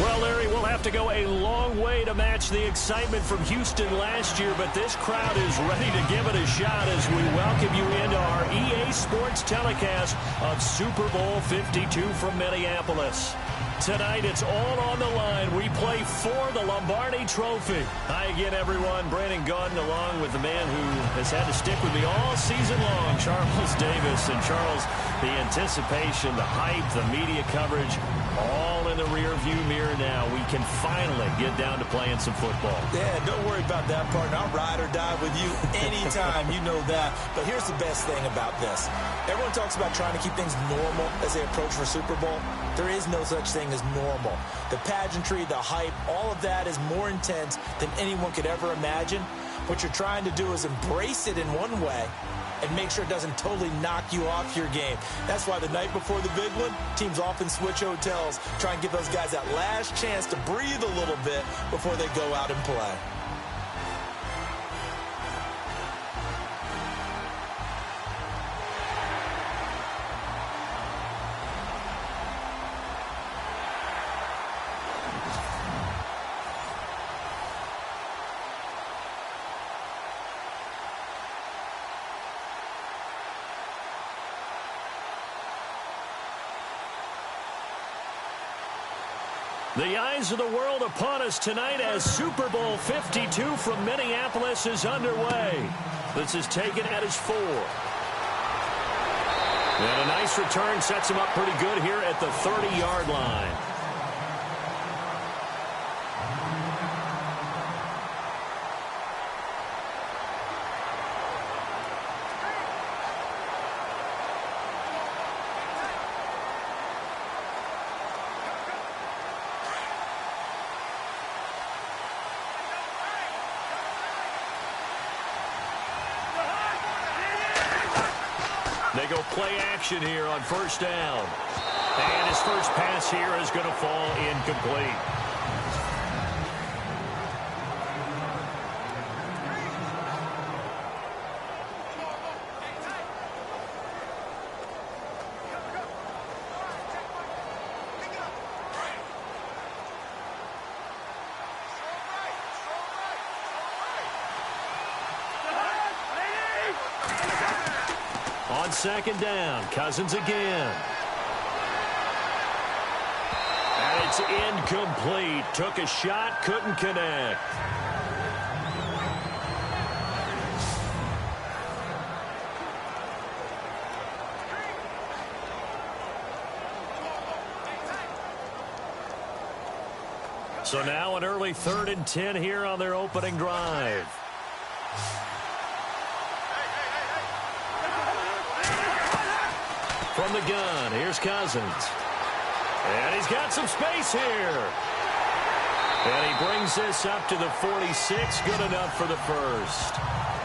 Well, Larry, we'll have to go a long way to match the excitement from Houston last year, but this crowd is ready to give it a shot as we welcome you into our EA Sports telecast of Super Bowl 52 from Minneapolis. Tonight, it's all on the line. We play for the Lombardi Trophy. Hi again, everyone. Brandon Gaudin along with the man who has had to stick with me all season long, Charles Davis. And Charles, the anticipation, the hype, the media coverage, all in the rearview mirror now. We can finally get down to playing some football. Yeah, don't worry about that, partner. I'll ride or die with you anytime. You know that. But here's the best thing about this. Everyone talks about trying to keep things normal as they approach for Super Bowl. There is no such thing as normal. The pageantry, the hype, all of that is more intense than anyone could ever imagine. What you're trying to do is embrace it in one way and make sure it doesn't totally knock you off your game. That's why the night before the big one, teams often switch hotels, try and give those guys that last chance to breathe a little bit before they go out and play. The eyes of the world upon us tonight as Super Bowl 52 from Minneapolis is underway. This is taken at his 4. And a nice return sets him up pretty good here at the 30-yard line. They go play action here on first down. And his first pass here is going to fall incomplete. On second down, Cousins again. And it's incomplete. Took a shot, couldn't connect. So now an early 3rd and 10 here on their opening drive. From the gun, here's Cousins. And he's got some space here. And he brings this up to the 46. Good enough for the first.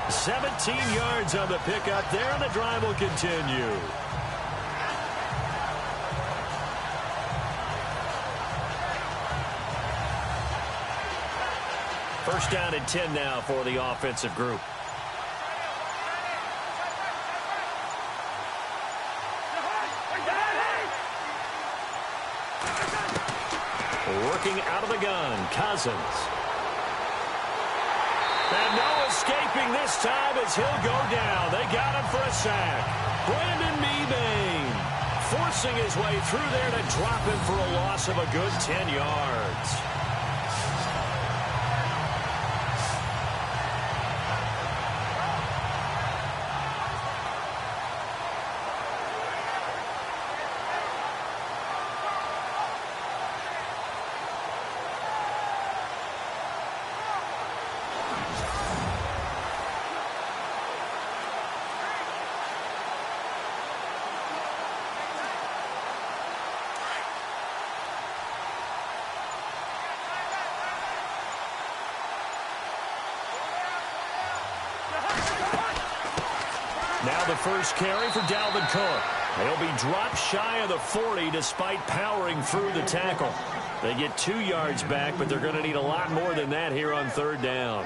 17 yards on the pickup there, and the drive will continue. First down and 10 now for the offensive group. Working out of the gun, Cousins. And no escaping this time as he'll go down. They got him for a sack. Brandon Mebane forcing his way through there to drop him for a loss of a good 10 yards. Now the first carry for Dalvin Cook. He'll be dropped shy of the 40 despite powering through the tackle. They get 2 yards back, but they're going to need a lot more than that here on third down.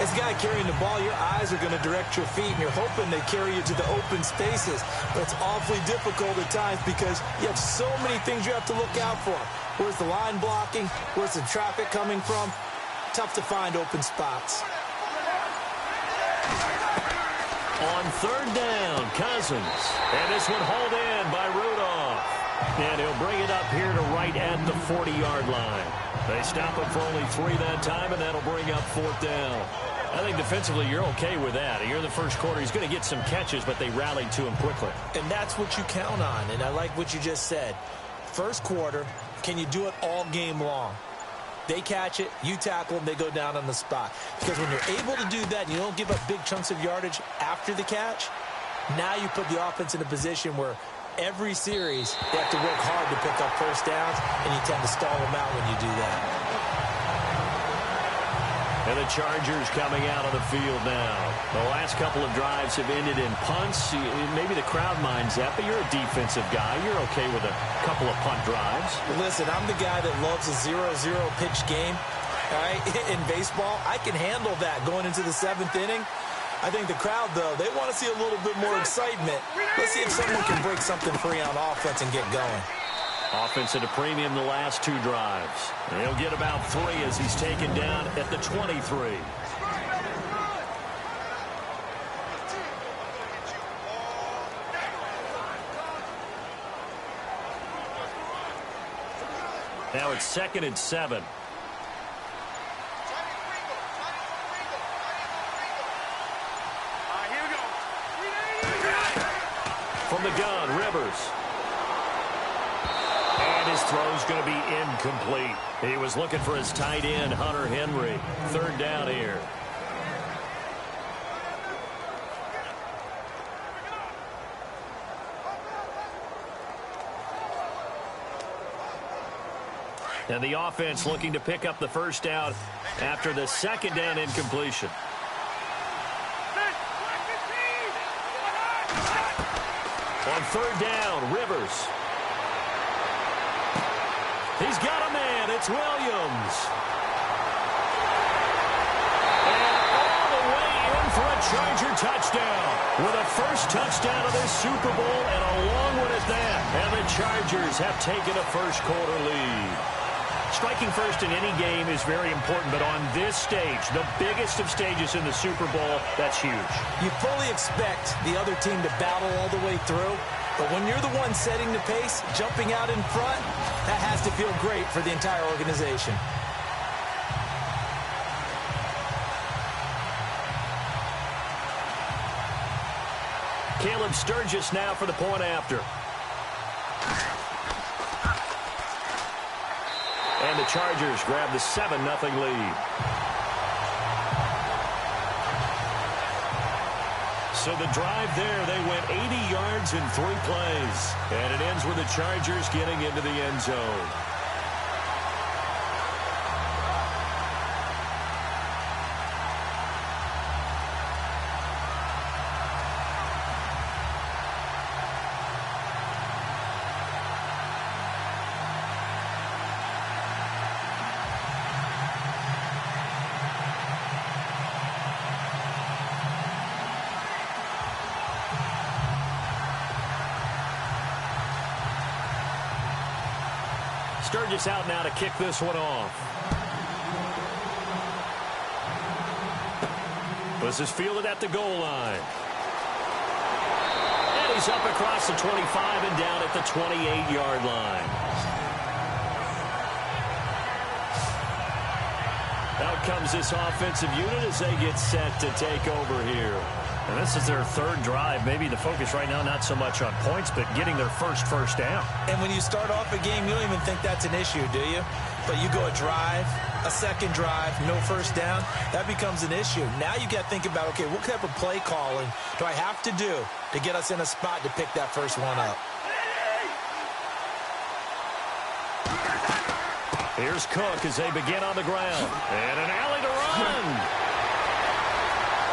As a guy carrying the ball, your eyes are going to direct your feet, and you're hoping they carry you to the open spaces. But it's awfully difficult at times because you have so many things you have to look out for. Where's the line blocking? Where's the traffic coming from? Tough to find open spots. On third down, Cousins. And this one hauled in by Rudolph. And he'll bring it up here to right at the 40-yard line. They stop him for only 3 that time, and that'll bring up fourth down. I think defensively you're okay with that. Here in the first quarter, he's going to get some catches, but they rallied to him quickly. And that's what you count on, and I like what you just said. First quarter, can you do it all game long? They catch it, you tackle them, they go down on the spot. Because when you're able to do that and you don't give up big chunks of yardage after the catch, now you put the offense in a position where every series they have to work hard to pick up first downs, and you tend to stall them out when you do that. And the Chargers coming out on the field now. The last couple of drives have ended in punts. Maybe the crowd minds that, but you're a defensive guy. You're okay with a couple of punt drives. Listen, I'm the guy that loves a 0-0 pitch game. All right? In baseball, I can handle that going into the 7th inning. I think the crowd, though, they want to see a little bit more excitement. Let's see if someone can break something free on offense and get going. Offense at a premium the last 2 drives. And he'll get about 3 as he's taken down at the 23. Now it's 2nd and 7. From the gun, Rivers. And his throw's going to be incomplete. He was looking for his tight end, Hunter Henry. 3rd down here. And the offense looking to pick up the first down after the 2nd down incompletion. On 3rd down, Rivers. He's got a man. It's Williams. And all the way in for a Charger touchdown. With a first touchdown of this Super Bowl and a long one at that. And the Chargers have taken a first quarter lead. Striking first in any game is very important, but on this stage, the biggest of stages in the Super Bowl, that's huge. You fully expect the other team to battle all the way through, but when you're the one setting the pace, jumping out in front, that has to feel great for the entire organization. Caleb Sturgis now for the point after. And the Chargers grab the 7-0 lead. So the drive there, they went 80 yards in 3 plays. And it ends with the Chargers getting into the end zone. Sturgis out now to kick this one off. This is fielded at the goal line. And he's up across the 25 and down at the 28-yard line. Out comes this offensive unit as they get set to take over here. And this is their 3rd drive. Maybe the focus right now not so much on points, but getting their first down. And when you start off a game, you don't even think that's an issue, do you? But you go a drive, a 2nd drive, no first down, that becomes an issue. Now you got to think about, okay, what type of play calling do I have to do to get us in a spot to pick that first one up? Here's Cook as they begin on the ground. And an alley to run.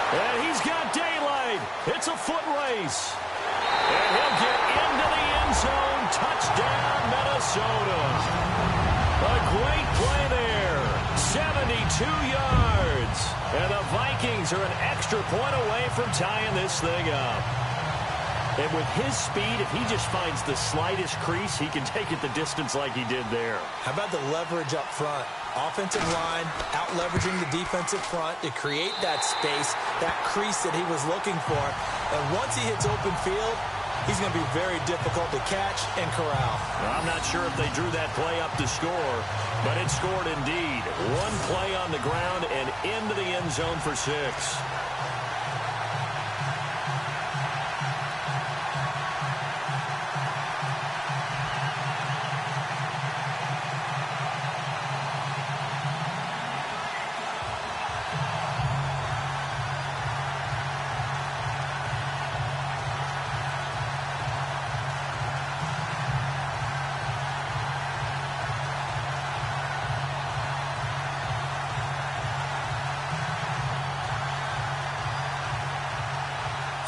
And he's got daylight. It's a foot race. And he'll get into the end zone. Touchdown, Minnesota. A great play there. 72 yards. And the Vikings Vikings are an extra point away from tying this thing up. And with his speed, if he just finds the slightest crease, he can take it the distance like he did there. How about the leverage up front? Offensive line out-leveraging the defensive front to create that space, that crease that he was looking for. And once he hits open field, he's going to be very difficult to catch and corral. Well, I'm not sure if they drew that play up to score, but it scored indeed. One play on the ground and into the end zone for 6.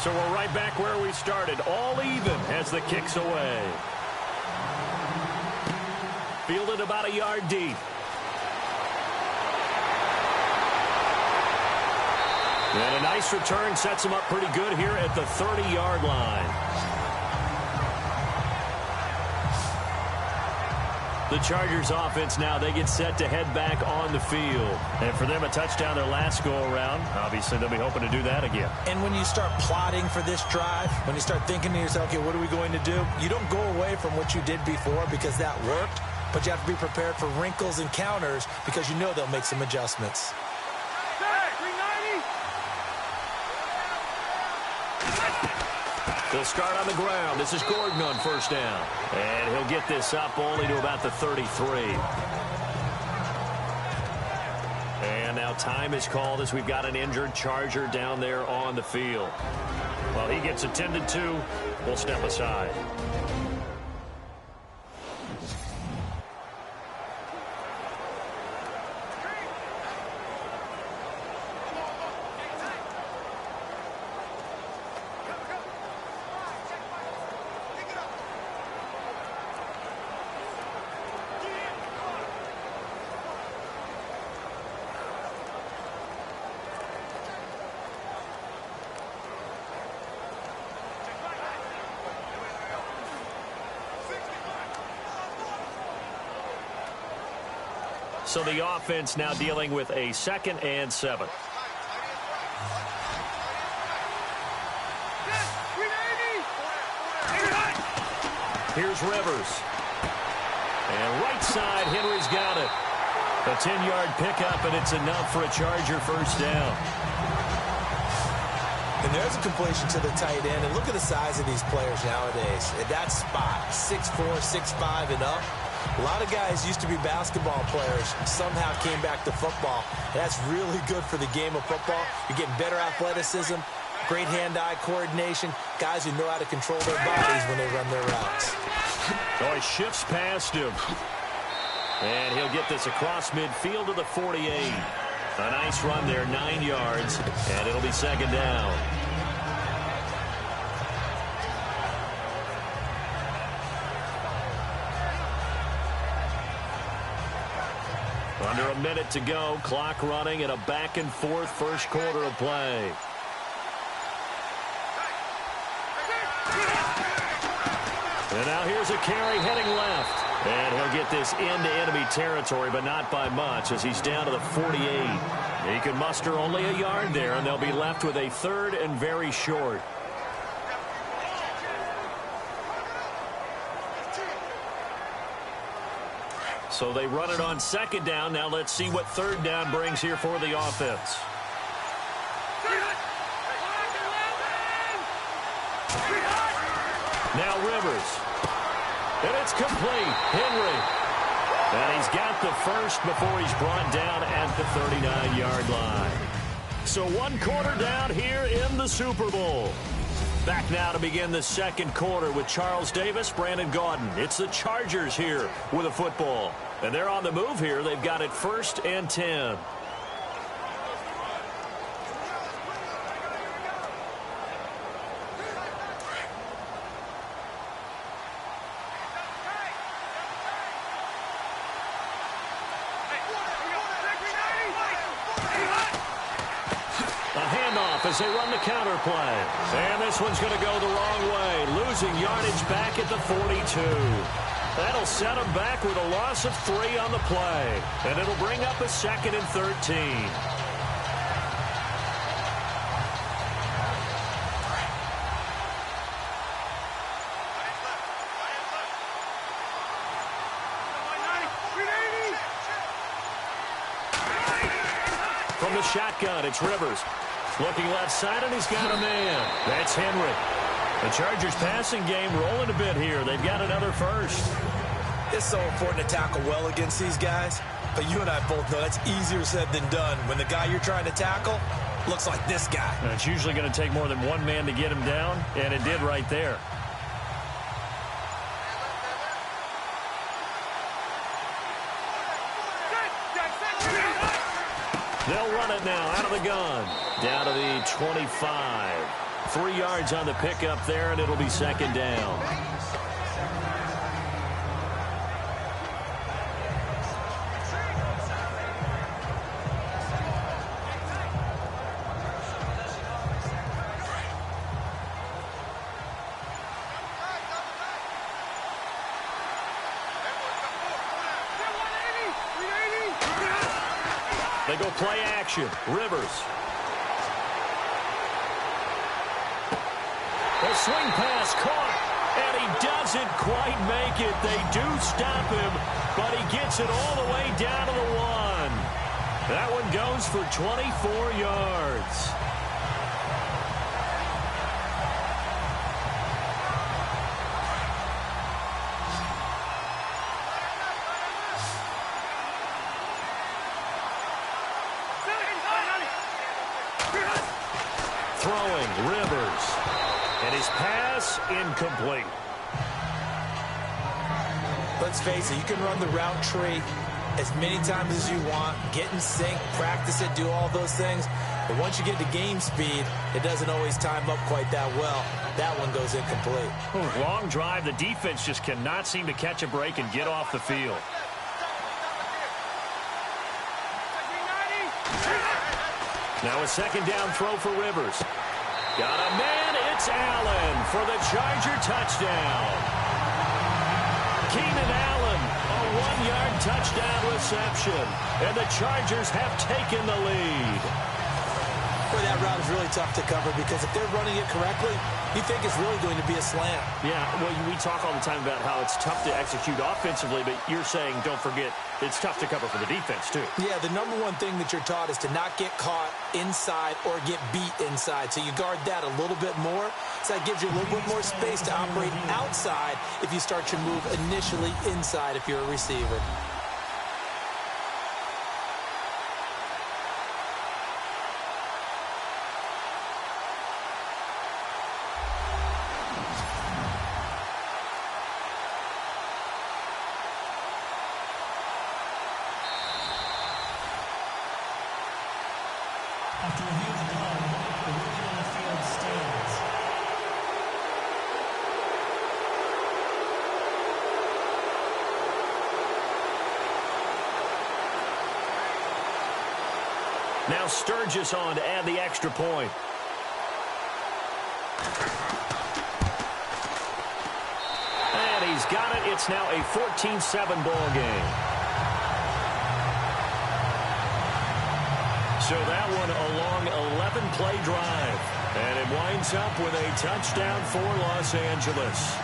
So we're right back where we started, all even as the kick's away. Fielded about a yard deep. And a nice return sets him up pretty good here at the 30-yard line. The Chargers offense now, they get set to head back on the field. And for them, a touchdown their last go-around. Obviously, they'll be hoping to do that again. And when you start plotting for this drive, when you start thinking to yourself, okay, what are we going to do? You don't go away from what you did before because that worked, but you have to be prepared for wrinkles and counters because you know they'll make some adjustments. They'll start on the ground. This is Gordon on first down. And he'll get this up only to about the 33. And now time is called as we've got an injured Charger down there on the field. While he gets attended to, we'll step aside. So the offense now dealing with a 2nd and 7. Here's Rivers. And right side, Henry's got it. A 10-yard pickup, and it's enough for a Charger first down. And there's a completion to the tight end. And look at the size of these players nowadays. At that spot, 6'4", 6'5", and up. A lot of guys used to be basketball players, somehow came back to football. That's really good for the game of football. You're getting better athleticism, great hand-eye coordination, guys who know how to control their bodies when they run their routes. Oh, he shifts past him. And he'll get this across midfield to the 48. A nice run there, 9 yards, and it'll be 2nd down. Under a minute to go, clock running, and a back-and-forth first quarter of play. And now here's a carry heading left. And he'll get this into enemy territory, but not by much, as he's down to the 48. He can muster only a yard there, and they'll be left with a 3rd and very short. So they run it on 2nd down. Now let's see what 3rd down brings here for the offense. Now Rivers. And it's complete. Henry. And he's got the first before he's brought down at the 39-yard line. So 1 quarter down here in the Super Bowl. Back now to begin the 2nd quarter with Charles Davis, Brandon Gaudin. It's the Chargers here with a football. And they're on the move here. They've got it 1st and 10. A off as they run the counter play. And this one's going to go the wrong way, losing yardage back at the 42. That'll set them back with a loss of 3 on the play. And it'll bring up a 2nd and 13. From the shotgun, it's Rivers. Looking left side, and he's got a man. That's Henry. The Chargers passing game rolling a bit here. They've got another first. It's so important to tackle well against these guys, but you and I both know that's easier said than done when the guy you're trying to tackle looks like this guy. And it's usually going to take more than one man to get him down, and it did right there. They'll run it now out of the gun. Down to the 25. 3 yards on the pickup there, and it'll be 2nd down. They go play action. Rivers. A swing pass caught, and he doesn't quite make it. They do stop him, but he gets it all the way down to the 1. That one goes for 24 yards. Throwing, Rivers. And his pass incomplete. Let's face it, you can run the route tree as many times as you want, get in sync, practice it, do all those things. But once you get to game speed, it doesn't always time up quite that well. That one goes incomplete. Long drive. The defense just cannot seem to catch a break and get off the field. Now a 2nd down throw for Rivers. Got a man. It's Allen for the Charger touchdown. Keenan Allen, a 1-yard touchdown reception. And the Chargers have taken the lead. Boy, that route is really tough to cover because if they're running it correctly, you think it's really going to be a slant. Yeah, well, we talk all the time about how it's tough to execute offensively, but you're saying, don't forget, it's tough to cover for the defense, too. Yeah, the number one thing that you're taught is to not get caught inside or get beat inside. So you guard that a little bit more. So that gives you a little bit more space to operate outside if you start your move initially inside if you're a receiver. After review of the play, the ruling on the field stands. Now Sturgis on to add the extra point. And he's got it. It's now a 14-7 ball game. So that one a long 11-play drive. And it winds up with a touchdown for Los Angeles.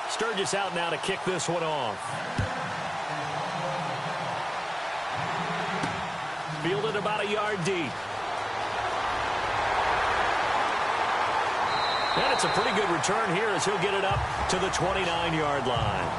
Sturgis out now to kick this one off. Fielded about a yard deep. And it's a pretty good return here as he'll get it up to the 29-yard line.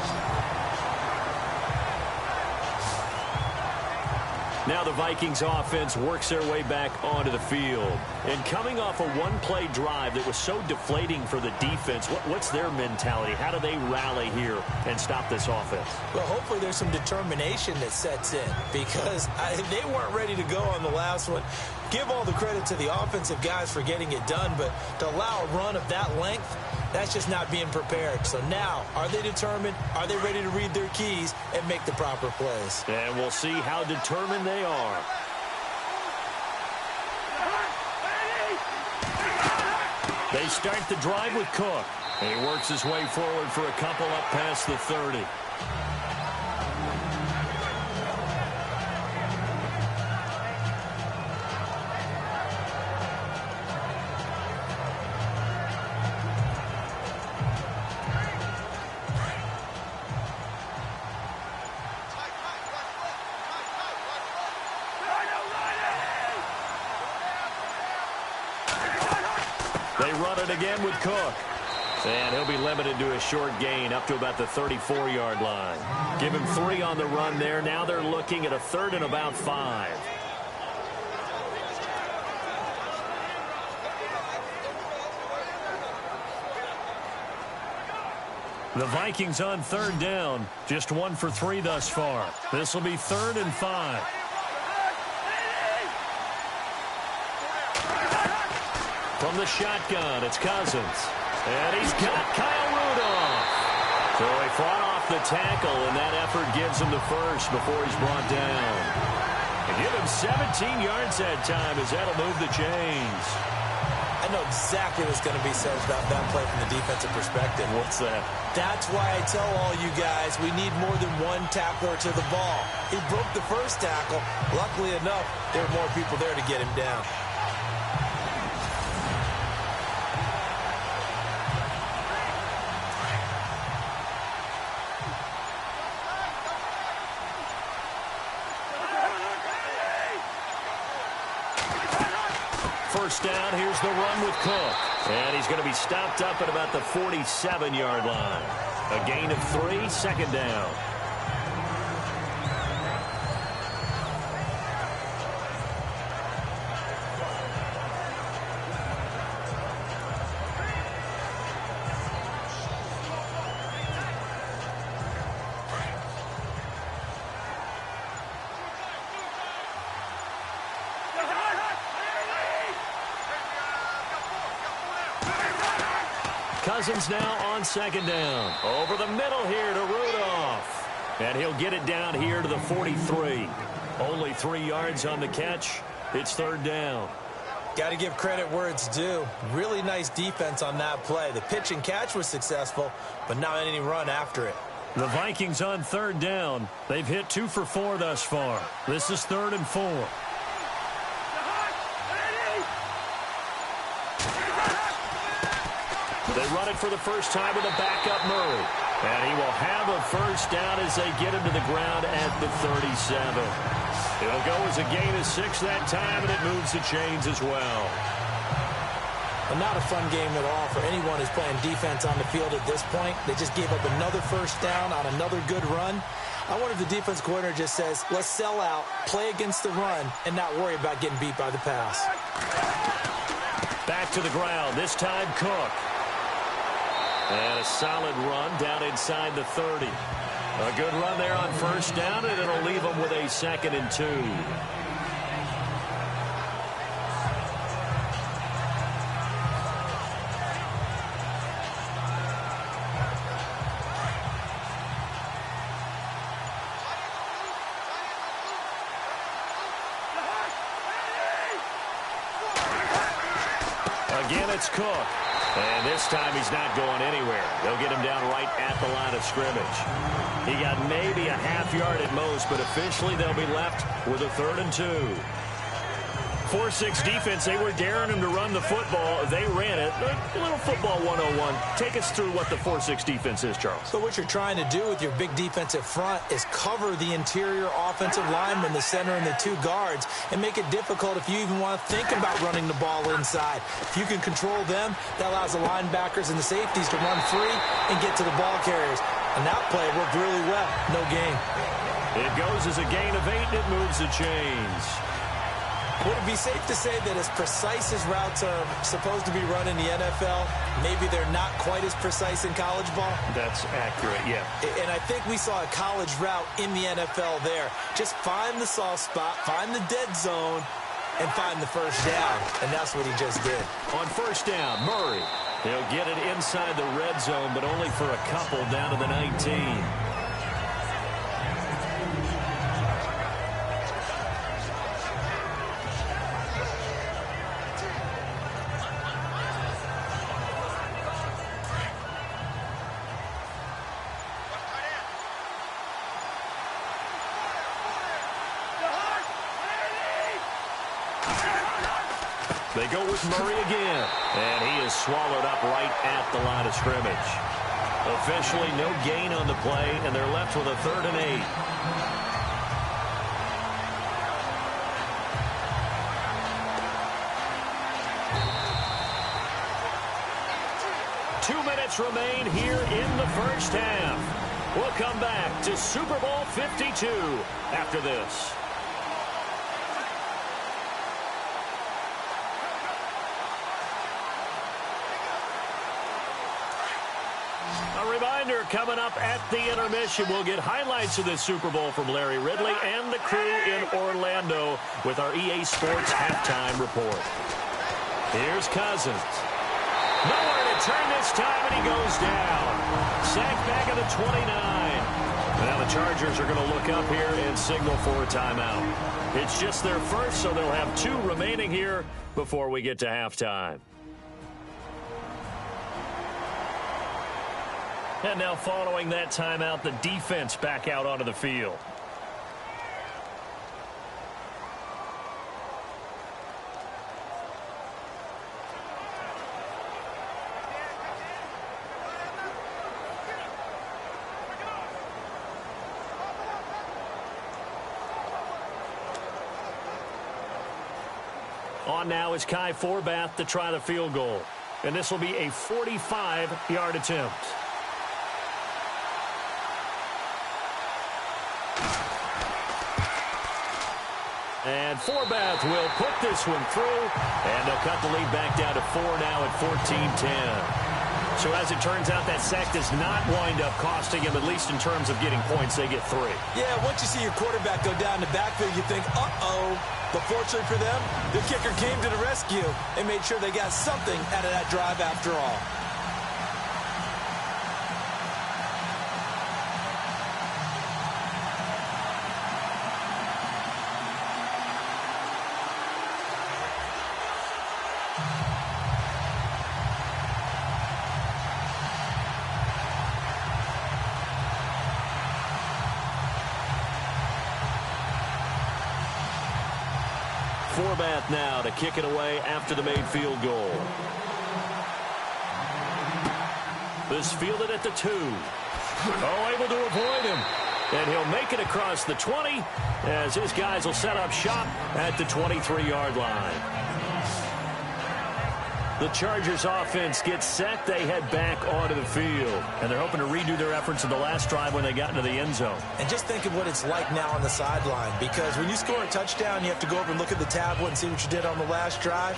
Now the Vikings offense works their way back onto the field. And coming off a one-play drive that was so deflating for the defense, what's their mentality? How do they rally here and stop this offense? Well, hopefully there's some determination that sets in because they weren't ready to go on the last one. Give all the credit to the offensive guys for getting it done, but to allow a run of that length, that's just not being prepared. So now, are they determined? Are they ready to read their keys and make the proper plays? And we'll see how determined they are. They start the drive with Cook. And he works his way forward for a couple up past the 30. They run it again with Cook. And he'll be limited to a short gain up to about the 34-yard line. Give him 3 on the run there. Now they're looking at a 3rd and about 5. The Vikings on 3rd down. Just 1 for 3 thus far. This will be 3rd and 5. From the shotgun, it's Cousins. And he's got Kyle Rudolph. So he fought off the tackle, and that effort gives him the first before he's brought down. And give him 17 yards that time as that'll move the chains. I know exactly what's going to be said about that play from the defensive perspective. What's that? That's why I tell all you guys we need more than one tackler to the ball. He broke the first tackle. Luckily enough, there were more people there to get him down. First down, here's the run with Cook. And he's going to be stopped up at about the 47-yard line. A gain of 3, 2nd down. Cousins now on 2nd down. Over the middle here to Rudolph. And he'll get it down here to the 43. Only 3 yards on the catch. It's 3rd down. Got to give credit where it's due. Really nice defense on that play. The pitch and catch was successful, but not any run after it. The Vikings on 3rd down. They've hit 2 for 4 thus far. This is 3rd and 4. They run it for the first time with a backup Murray. And he will have a first down as they get him to the ground at the 37. It'll go as a gain of 6 that time, and it moves the chains as well. Well, not a fun game at all for anyone who's playing defense on the field at this point. They just gave up another first down on another good run. I wonder if the defense coordinator just says, let's sell out, play against the run, and not worry about getting beat by the pass. Back to the ground, this time Cook. And a solid run down inside the 30. A good run there on first down, and it'll leave them with a 2nd and 2. Again, it's Cook. And this time he's not going anywhere. They'll get him down right at the line of scrimmage. He got maybe a half yard at most, but officially they'll be left with a 3rd and 2. 4-6 defense, they were daring him to run the football. They ran it. A little football 101. Take us through what the 4-6 defense is, Charles. So what you're trying to do with your big defensive front is cover the interior offensive lineman, the center, and the 2 guards, and make it difficult if you even want to think about running the ball inside. If you can control them, that allows the linebackers and the safeties to run free and get to the ball carriers. And that play worked really well. No gain. It goes as a gain of 8, and it moves the chains. Would it be safe to say that as precise as routes are supposed to be run in the NFL, maybe they're not quite as precise in college ball? That's accurate, yeah. And I think we saw a college route in the NFL there. Just find the soft spot, find the dead zone, and find the first down. And that's what he just did. On first down, Murray. He'll get it inside the red zone, but only for a couple down to the 19. They go with Murray again, and he is swallowed up right at the line of scrimmage. Officially no gain on the play, and they're left with a 3rd and 8. 2 minutes remain here in the first half. We'll come back to Super Bowl 52 after this. A reminder, coming up at the intermission, we'll get highlights of this Super Bowl from Larry Ridley and the crew in Orlando with our EA Sports halftime report. Here's Cousins. Nowhere to turn this time, and he goes down. Sacked back at the 29. Now the Chargers are going to look up here and signal for a timeout. It's just their first, so they'll have 2 remaining here before we get to halftime. And now following that timeout, the defense back out onto the field. On now is Kai Forbath to try the field goal. And this will be a 45-yard attempt. And Forbath will put this one through, and they'll cut the lead back down to 4 now at 14-10. So as it turns out, that sack does not wind up costing him, at least in terms of getting points. They get 3. Yeah, once you see your quarterback go down the backfield, you think, uh-oh. But fortunately for them, the kicker came to the rescue and made sure they got something out of that drive after all. Forbath now to kick it away after the made field goal. This fielded at the 2. Oh, able to avoid him. And he'll make it across the 20 as his guys will set up shop at the 23-yard line. The Chargers offense gets set. They head back onto the field. And they're hoping to redo their efforts in the last drive when they got into the end zone. And just think of what it's like now on the sideline. Because when you score a touchdown, you have to go over and look at the tablet and see what you did on the last drive.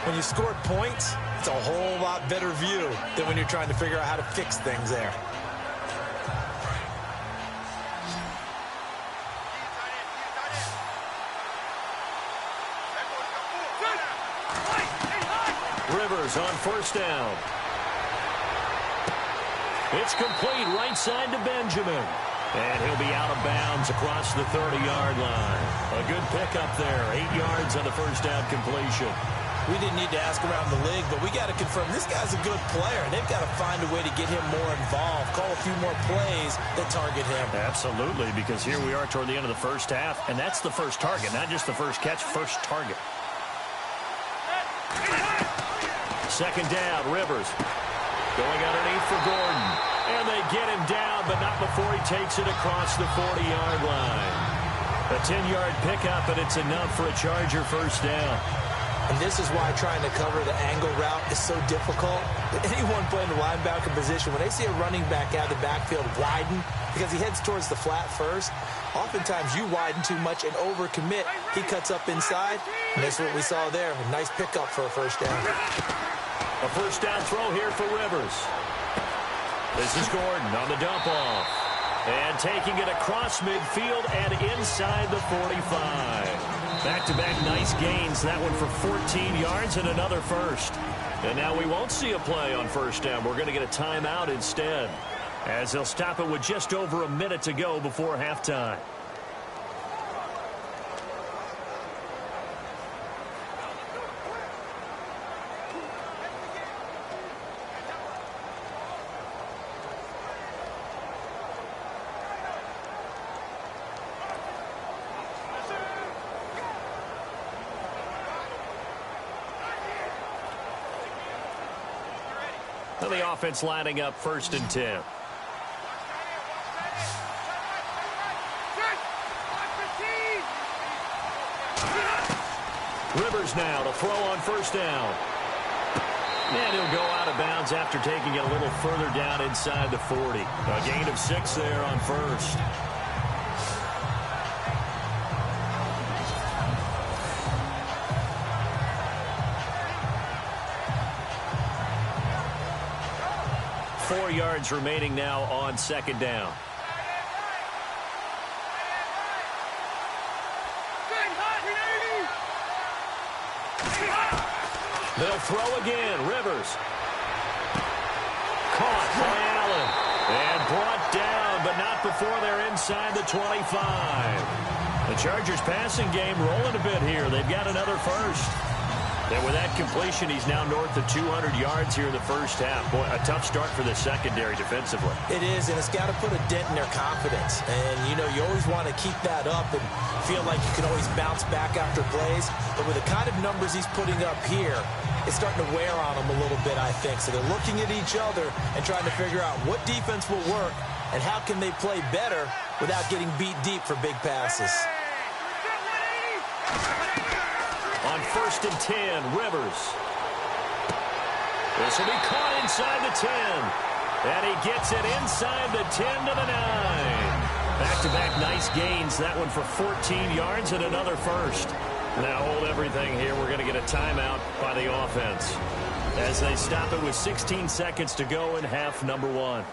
When you scored points, it's a whole lot better view than when you're trying to figure out how to fix things there. Rivers on first down. It's complete right side to Benjamin. And he'll be out of bounds across the 30-yard line. A good pickup there. 8 yards on the first down completion. We didn't need to ask around the league, but we got to confirm this guy's a good player. They've got to find a way to get him more involved, call a few more plays that target him. Absolutely, because here we are toward the end of the first half, and that's the first target, not just the first catch, first target. Second down, Rivers going underneath for Gordon. And they get him down, but not before he takes it across the 40-yard line. A 10-yard pickup, and it's enough for a Charger first down. And this is why trying to cover the angle route is so difficult. Anyone playing the linebacker position, when they see a running back out of the backfield widen because he heads towards the flat first, oftentimes you widen too much and overcommit. He cuts up inside, and that's what we saw there. A nice pickup for a first down. A first down throw here for Rivers. This is Gordon on the dump off. And taking it across midfield and inside the 45. Back-to-back nice gains. That one for 14 yards and another first. And now we won't see a play on first down. We're going to get a timeout instead, as they'll stop it with just over a minute to go before halftime. The offense lining up 1st and 10. Rivers now to throw on first down. And he'll go out of bounds after taking it a little further down inside the 40. A gain of 6 there on first. Four yards remaining now on 2nd down. They'll throw again. Rivers. Caught by Allen. And brought down, but not before they're inside the 25. The Chargers passing game rolling a bit here. They've got another first. And with that completion, he's now north of 200 yards here in the first half. Boy, a tough start for the secondary defensively. It is, and it's got to put a dent in their confidence. And, you know, you always want to keep that up and feel like you can always bounce back after plays. But with the kind of numbers he's putting up here, it's starting to wear on them a little bit, I think. So they're looking at each other and trying to figure out what defense will work and how can they play better without getting beat deep for big passes. On 1st and 10, Rivers. This will be caught inside the 10. And he gets it inside the 10 to the 9. Back-to-back nice gains. That one for 14 yards and another first. Now hold everything here. We're going to get a timeout by the offense, as they stop it with 16 seconds to go in half number 1.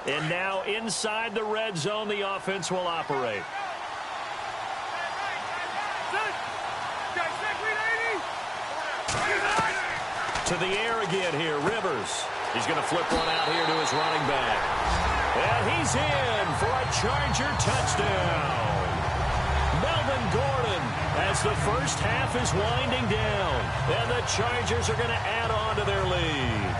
And now inside the red zone, the offense will operate. To the air again here, Rivers. He's going to flip one out here to his running back. And he's in for a Charger touchdown. Melvin Gordon, as the first half is winding down. And the Chargers are going to add on to their lead.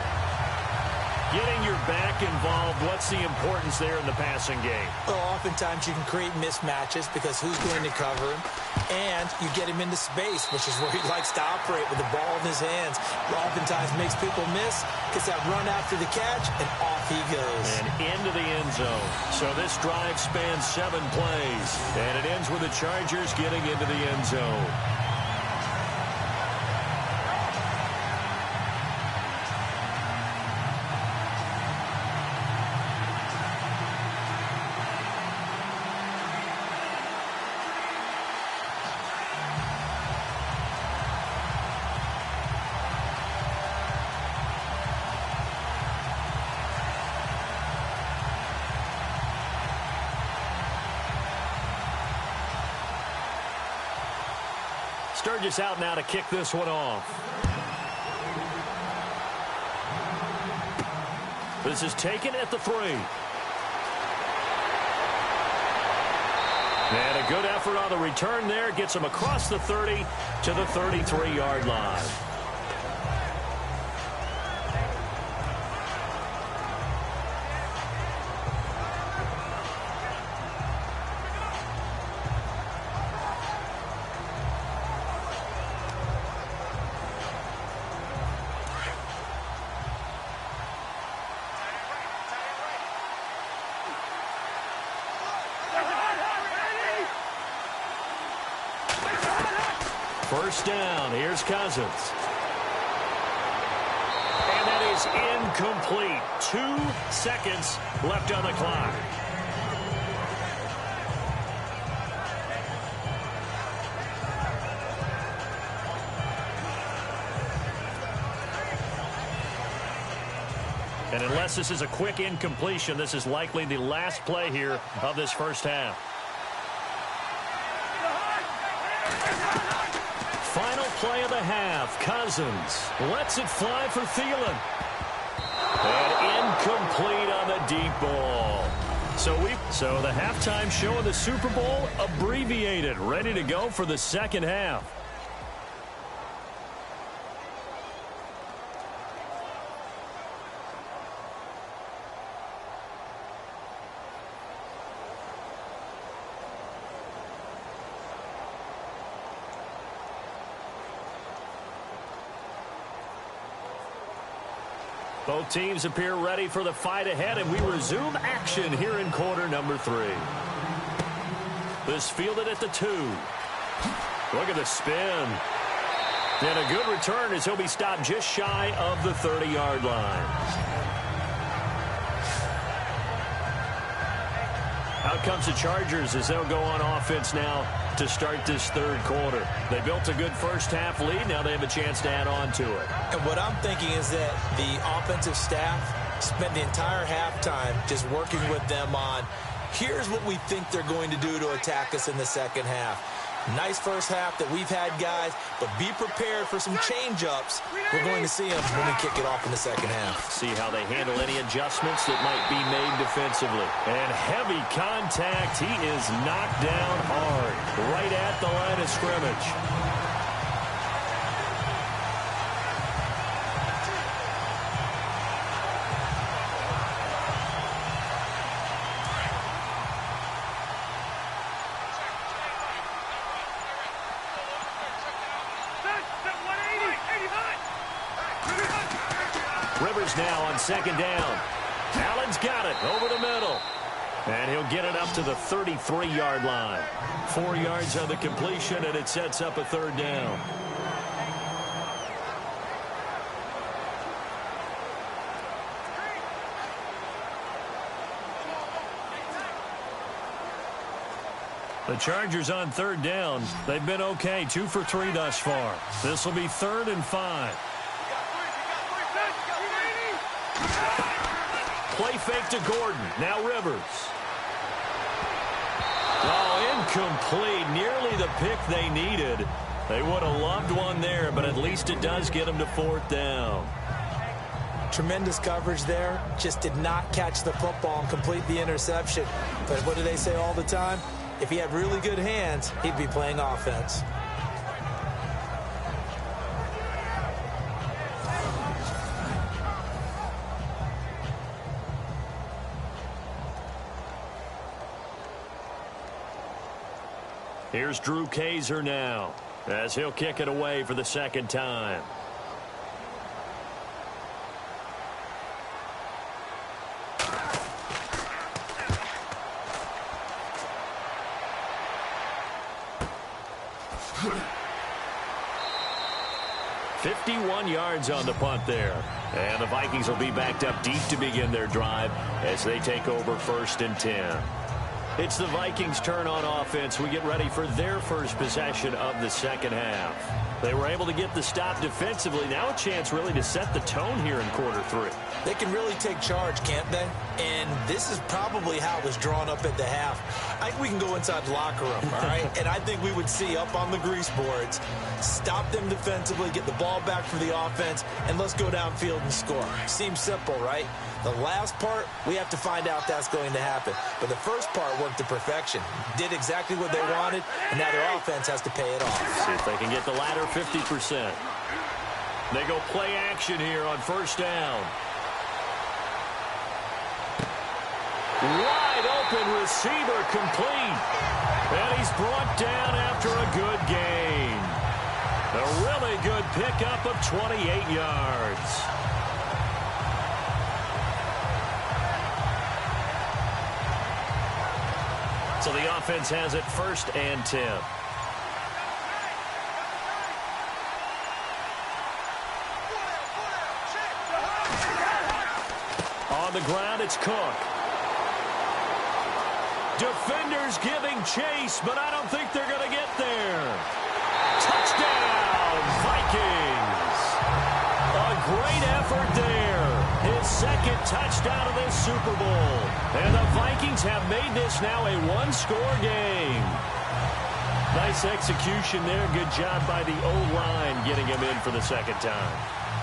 Getting your back involved, what's the importance there in the passing game? Well, oftentimes you can create mismatches because who's going to cover him? And you get him into space, which is where he likes to operate with the ball in his hands. It oftentimes makes people miss, gets that run after the catch, and off he goes. And into the end zone. So this drive spans 7 plays. And it ends with the Chargers getting into the end zone. Sturgis out now to kick this one off. This is taken at the 3. And a good effort on the return there. Gets him across the 30 to the 33-yard line. First down. Here's Cousins. And that is incomplete. 2 seconds left on the clock. And unless this is a quick incompletion, this is likely the last play here of this first half. Final play of the half. Cousins lets it fly for Thielen. And incomplete on the deep ball. So the halftime show of the Super Bowl abbreviated, ready to go for the second half. Both teams appear ready for the fight ahead, and we resume action here in quarter number 3. This fielded at the 2. Look at the spin. And a good return as he'll be stopped just shy of the 30-yard line. Out comes the Chargers as they'll go on offense now to start this third quarter. They built a good first half lead. Now they have a chance to add on to it. And what I'm thinking is that the offensive staff spent the entire halftime just working with them on, here's what we think they're going to do to attack us in the second half. Nice first half that we've had, guys, but be prepared for some change-ups. We're going to see them when we kick it off in the second half. See how they handle any adjustments that might be made defensively. And heavy contact. He is knocked down hard right at the line of scrimmage. Rivers now on second down. Allen's got it over the middle. And he'll get it up to the 33-yard line. 4 yards on the completion, and it sets up a third down. The Chargers on third down. They've been okay, 2 for 3 thus far. This will be 3rd and 5. Play fake to Gordon. Now Rivers. Oh, incomplete. Nearly the pick they needed. They would have loved one there, but at least it does get them to 4th down. Tremendous coverage there. Just did not catch the football and complete the interception. But what do they say all the time? If he had really good hands, he'd be playing offense. Here's Drew Kaiser now as he'll kick it away for the second time. .51 yards on the punt there. And the Vikings will be backed up deep to begin their drive as they take over 1st and 10. It's the Vikings' turn on offense. We get ready for their first possession of the second half. They were able to get the stop defensively. Now a chance really to set the tone here in quarter 3. They can really take charge, can't they? And this is probably how it was drawn up at the half. I think we can go inside the locker room, all right? And I think we would see up on the grease boards, stop them defensively, get the ball back for the offense, and let's go downfield and score. Seems simple, right? The last part, we have to find out if that's going to happen. But the first part worked to perfection. Did exactly what they wanted, and now their offense has to pay it off. See if they can get the latter 50%. They go play action here on 1st down. Wide open receiver complete. And he's brought down after a good gain. A really good pickup of 28 yards. So the offense has it 1st and 10. the ground, it's Cook. Defenders giving chase, but I don't think they're going to get there. Touchdown, Vikings. A great effort there. His second touchdown of this Super Bowl. And the Vikings have made this now a one-score game. Nice execution there. Good job by the O-line getting him in for the second time.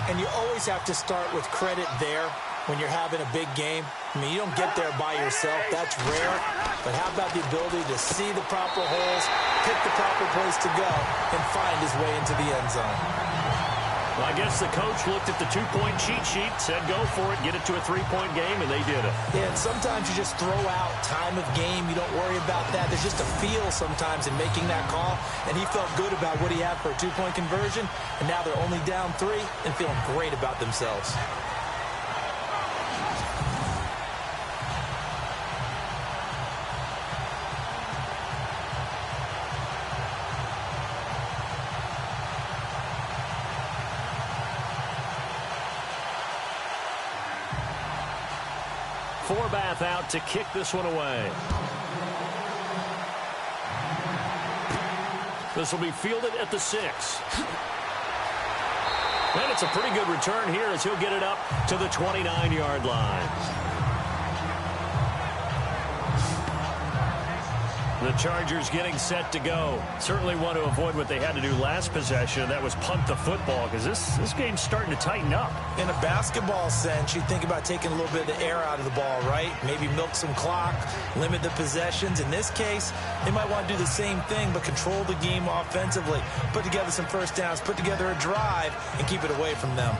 And you always have to start with credit there when you're having a big game. I mean, you don't get there by yourself. That's rare. But how about the ability to see the proper holes, pick the proper place to go, and find his way into the end zone? Well, I guess the coach looked at the two-point cheat sheet, said go for it, get it to a three-point game, and they did it. Yeah, and sometimes you just throw out time of game. You don't worry about that. There's just a feel sometimes in making that call, and he felt good about what he had for a two-point conversion, and now they're only down 3 and feeling great about themselves. Forbath out to kick this one away. This will be fielded at the 6. And it's a pretty good return here as he'll get it up to the 29-yard line. The Chargers getting set to go. Certainly want to avoid what they had to do last possession. That was punt the football because this game's starting to tighten up. In a basketball sense, you think about taking a little bit of the air out of the ball, right? Maybe milk some clock, limit the possessions. In this case, they might want to do the same thing but control the game offensively. Put together some first downs, put together a drive, and keep it away from them.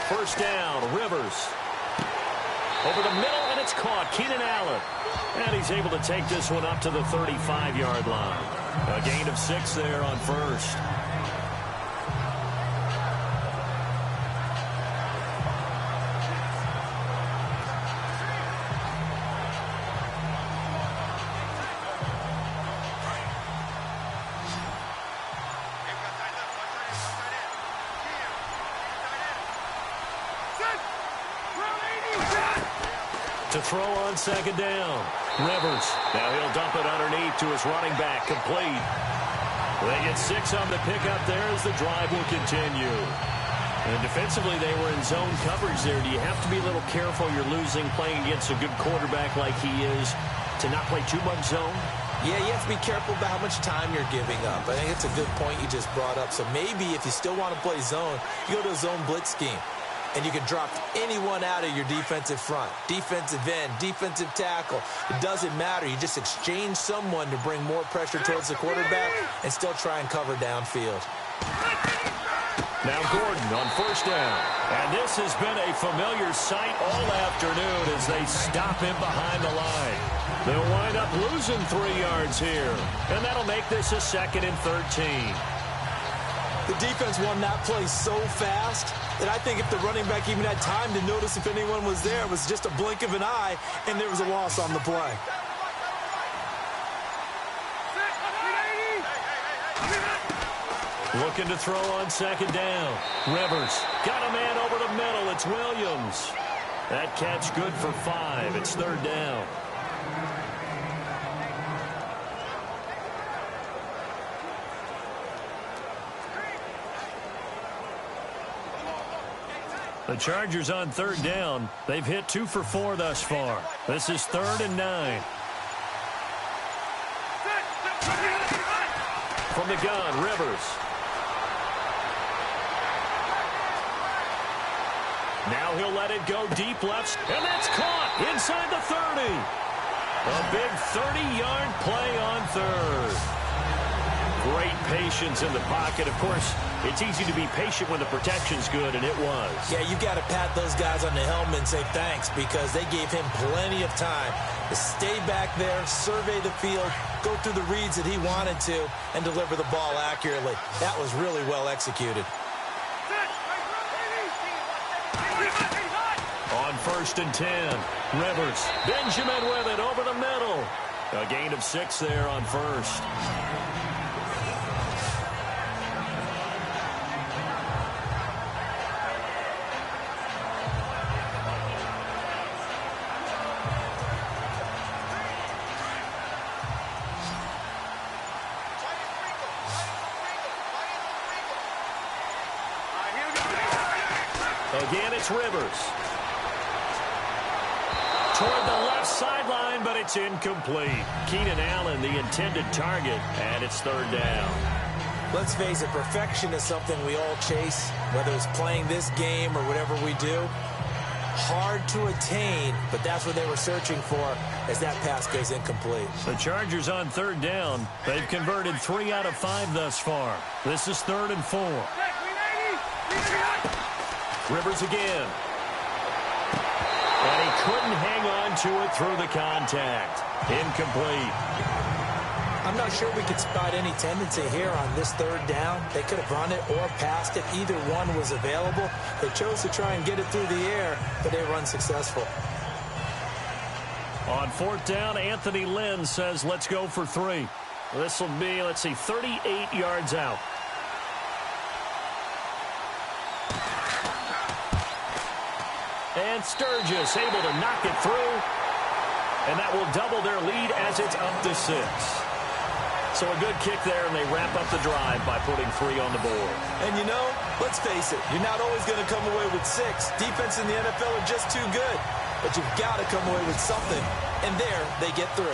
First down, Rivers. Over the middle, and it's caught. Keenan Allen. And he's able to take this one up to the 35-yard line. A gain of 6 there on first. To throw on second down. Rivers. Now he'll dump it underneath to his running back. Complete. They get 6 on the pickup there as the drive will continue. And defensively, they were in zone coverage there. Do you have to be a little careful? You're losing playing against a good quarterback like he is to not play too much zone? Yeah, you have to be careful about how much time you're giving up. I think it's a good point you just brought up. So maybe if you still want to play zone, you go to a zone blitz scheme. And you can drop anyone out of your defensive front. Defensive end, defensive tackle. It doesn't matter. You just exchange someone to bring more pressure towards the quarterback and still try and cover downfield. Now Gordon on first down. And this has been a familiar sight all afternoon as they stop him behind the line. They'll wind up losing 3 yards here. And that'll make this a 2nd and 13. The defense won that play so fast that I think if the running back even had time to notice if anyone was there, it was just a blink of an eye, and there was a loss on the play. Looking to throw on second down. Rivers got a man over the middle. It's Williams. That catch good for 5. It's 3rd down. The Chargers on 3rd down. They've hit 2 for 4 thus far. This is 3rd and 9. From the gun, Rivers. Now he'll let it go deep left, and that's caught inside the 30. A big 30-yard play on 3rd. Great patience in the pocket. Of course, it's easy to be patient when the protection's good, and it was. Yeah, you got to pat those guys on the helmet and say thanks because they gave him plenty of time to stay back there, survey the field, go through the reads that he wanted to, and deliver the ball accurately. That was really well executed. On first First and 10. Rivers. Benjamin with it over the middle. A gain of 6 there on first. Again, it's Rivers. Toward the left sideline, but it's incomplete. Keenan Allen, the intended target, and it's third down. Let's face it, perfection is something we all chase, whether it's playing this game or whatever we do. Hard to attain, but that's what they were searching for as that pass goes incomplete. The Chargers on third down. They've converted 3 out of 5 thus far. This is 3rd and 4. Rivers again. And he couldn't hang on to it through the contact. Incomplete. I'm not sure we could spot any tendency here on this third down. They could have run it or passed it. Either one was available. They chose to try and get it through the air, but they were unsuccessful. On 4th down, Anthony Lynn says, let's go for 3. This will be, 38 yards out. And Sturgis able to knock it through. And that will double their lead as it's up to 6. So a good kick there, and they wrap up the drive by putting 3 on the board. And you know, let's face it, you're not always going to come away with 6. Defense in the NFL are just too good. But you've got to come away with something. And there, they get 3.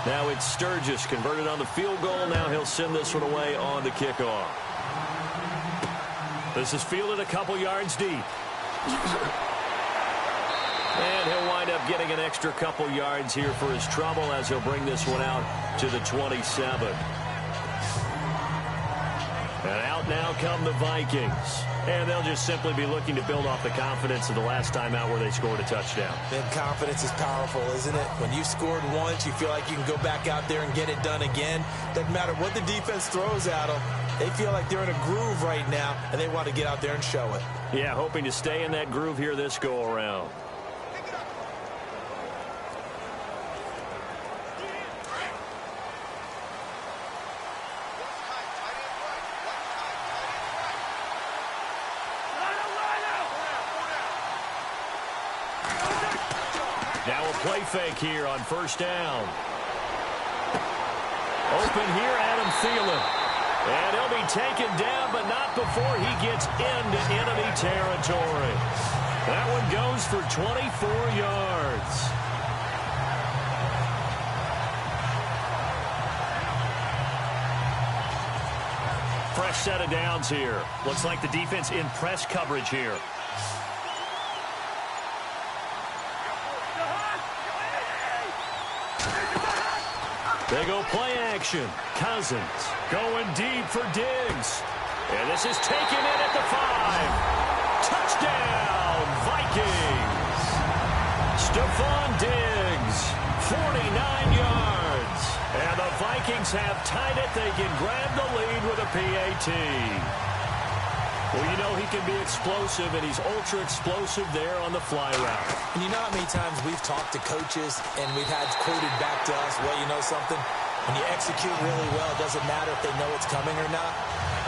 Now it's Sturgis converted on the field goal. Now he'll send this one away on the kickoff. This is fielded a couple yards deep. And he'll wind up getting an extra couple yards here for his trouble as he'll bring this one out to the 27. And out now come the Vikings. And they'll just simply be looking to build off the confidence of the last time out where they scored a touchdown. And confidence is powerful, isn't it? When you've scored once, you feel like you can go back out there and get it done again. Doesn't matter what the defense throws at them. They feel like they're in a groove right now, and they want to get out there and show it. Yeah, hoping to stay in that groove here this go-around. Now a play fake here on first down. Open here, Adam Thielen. And he'll be taken down, but not before he gets into enemy territory. That one goes for 24 yards. Fresh set of downs here. Looks like the defense in press coverage here. They go play action. Cousins going deep for Diggs. And this is taken in at the 5. Touchdown, Vikings. Stephon Diggs, 49 yards. And the Vikings have tied it. They can grab the lead with a PAT. Well, you know he can be explosive, and he's ultra-explosive there on the fly route. And you know how many times we've talked to coaches, and we've had quoted back to us, well, you know something? When you execute really well, it doesn't matter if they know it's coming or not.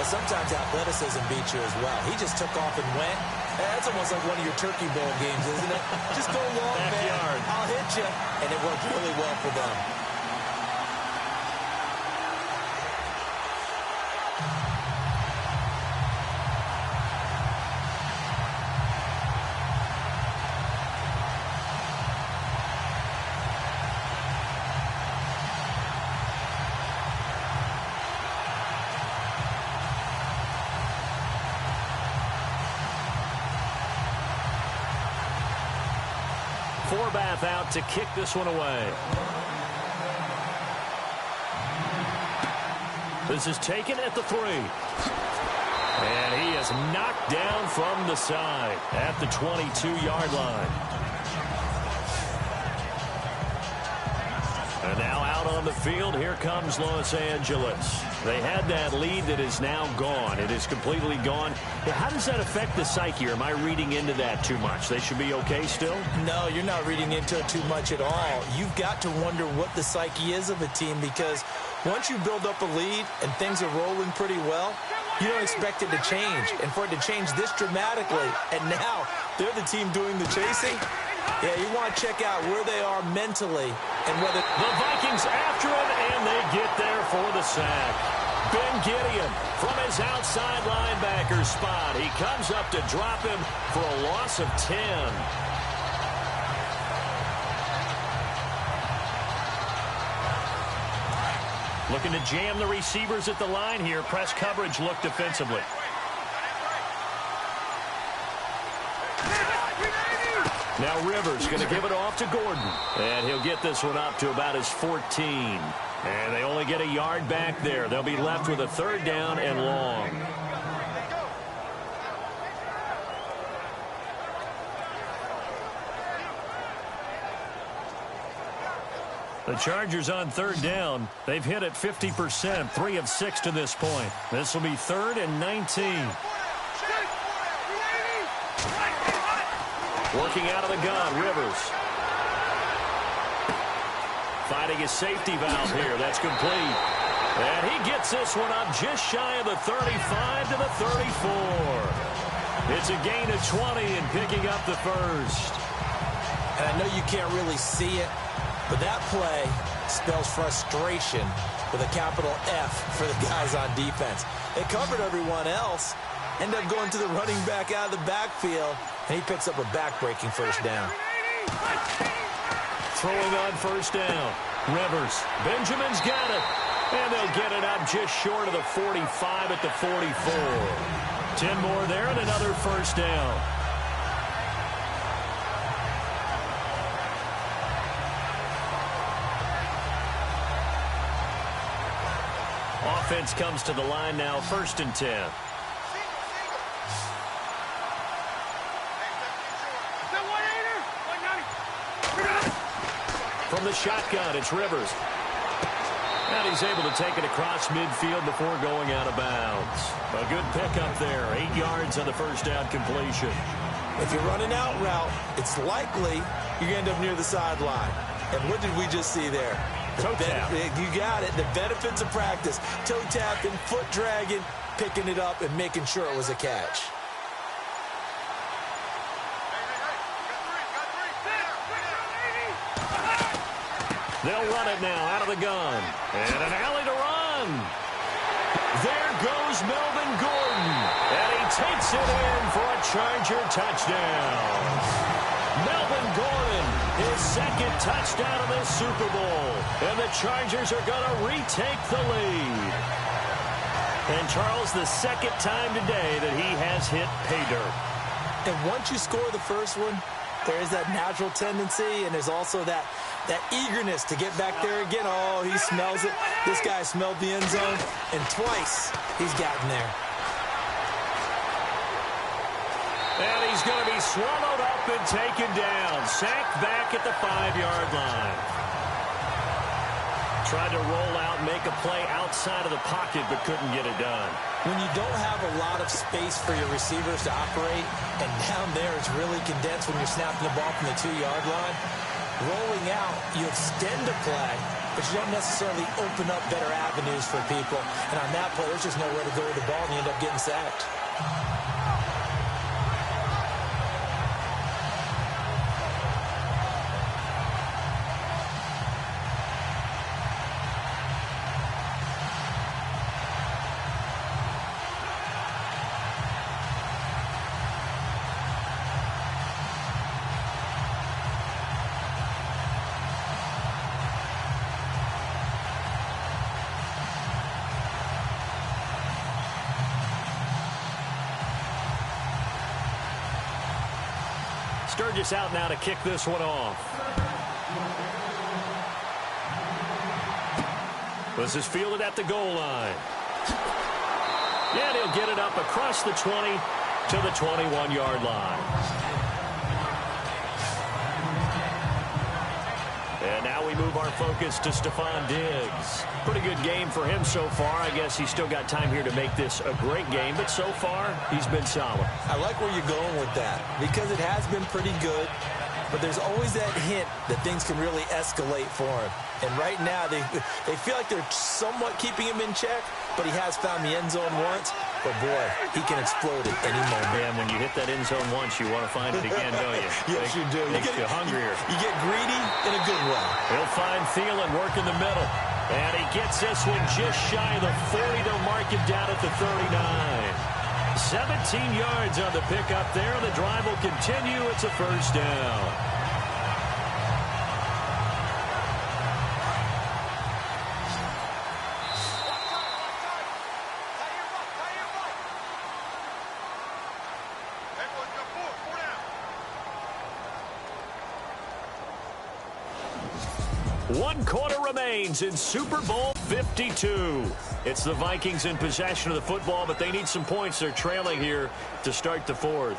But sometimes athleticism beats you as well. He just took off and went. That's almost like one of your Turkey Bowl games, isn't it? Just go long, man. I'll hit you. And it worked really well for them. Forbath out to kick this one away. This is taken at the 3. And he is knocked down from the side at the 22-yard line. And now out on the field, here comes Los Angeles. They had that lead that is now gone. It is completely gone. How does that affect the psyche? Or am I reading into that too much? They should be okay still? No, you're not reading into it too much at all. You've got to wonder what the psyche is of a team, because once you build up a lead and things are rolling pretty well, you don't expect it to change. And for it to change this dramatically, and now they're the team doing the chasing, yeah, you want to check out where they are mentally and whether the Vikings after him, and they get there for the sack. Ben Gideon from his outside linebacker spot. He comes up to drop him for a loss of 10. Looking to jam the receivers at the line here. Press coverage look defensively. Now Rivers going to give it off to Gordon. And he'll get this one up to about his 14. And they only get a yard back there. They'll be left with a 3rd down and long. The Chargers on 3rd down. They've hit it 50%, 3 of 6 to this point. This will be 3rd and 19. Working out of the gun, Rivers. Fighting his safety valve here. That's complete. And he gets this one up just shy of the 35 to the 34. It's a gain of 20 and picking up the 1st. And I know you can't really see it, but that play spells frustration with a capital F for the guys on defense. They covered everyone else, end up going to the running back out of the backfield, and he picks up a back-breaking 1st down. Throwing on 1st down. Rivers. Benjamin's got it. And they'll get it up just short of the 45 at the 44. 10 more there and another 1st down. Offense comes to the line now, 1st and 10. From the shotgun, it's Rivers. And he's able to take it across midfield before going out of bounds. A good pickup there, 8 yards on the 1st down completion. If you're running out route, it's likely you end up near the sideline. And what did we just see there? Toe tap. You got it. The benefits of practice. Toe tapping, foot dragging, picking it up, and making sure it was a catch. They'll run it now out of the gun. And an alley to run. There goes Melvin Gordon. And he takes it in for a Charger touchdown. Melvin Gordon, his 2nd touchdown of this Super Bowl. And the Chargers are going to retake the lead. And Charles, the 2nd time today that he has hit pay dirt. And once you score the first one, there is that natural tendency, and there's also that eagerness to get back there again. Oh, he smells it. This guy smelled the end zone, and twice he's gotten there. And he's going to be swallowed up and taken down. Sacked back at the 5-yard line. Tried to roll out and make a play outside of the pocket, but couldn't get it done. When you don't have a lot of space for your receivers to operate, and down there it's really condensed when you're snapping the ball from the 2-yard line, rolling out, you extend the play, but you don't necessarily open up better avenues for people. And on that play, there's just nowhere to go with the ball, and you end up getting sacked. Sturgis out now to kick this one off. This is fielded at the goal line. And he'll get it up across the 20 to the 21-yard line. And now we move our focus to Stephon Diggs. Pretty good game for him so far. I guess he's still got time here to make this a great game, but so far he's been solid. I like where you're going with that because it has been pretty good, but there's always that hint that things can really escalate for him. And right now they feel like they're somewhat keeping him in check, but he has found the end zone once. But, boy, he can explode at any moment. Man, when you hit that end zone once, you want to find it again, don't you? Yes, you do. Makes you hungrier. You get greedy in a good way. He'll find Thielen working the middle. And he gets this one just shy of the 40. They'll mark him down at the 39. 17 yards on the pickup there. The drive will continue. It's a first down. One quarter remains in Super Bowl 52. It's the Vikings in possession of the football, but they need some points. They're trailing here to start the fourth.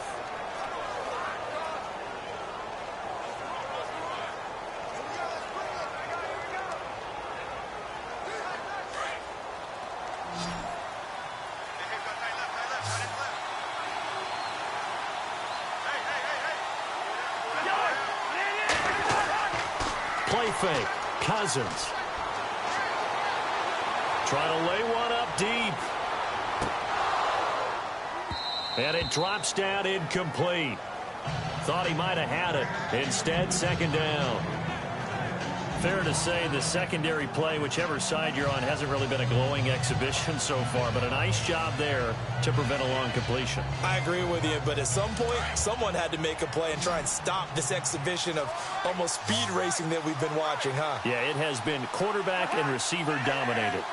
Play fake. Cousins. Trying to lay one up deep. And it drops down incomplete. Thought he might have had it. Instead, second down. Fair to say the secondary play, whichever side you're on, hasn't really been a glowing exhibition so far, but a nice job there to prevent a long completion. I agree with you, but at some point, someone had to make a play and try and stop this exhibition of almost speed racing that we've been watching, huh? Yeah, it has been quarterback and receiver dominated.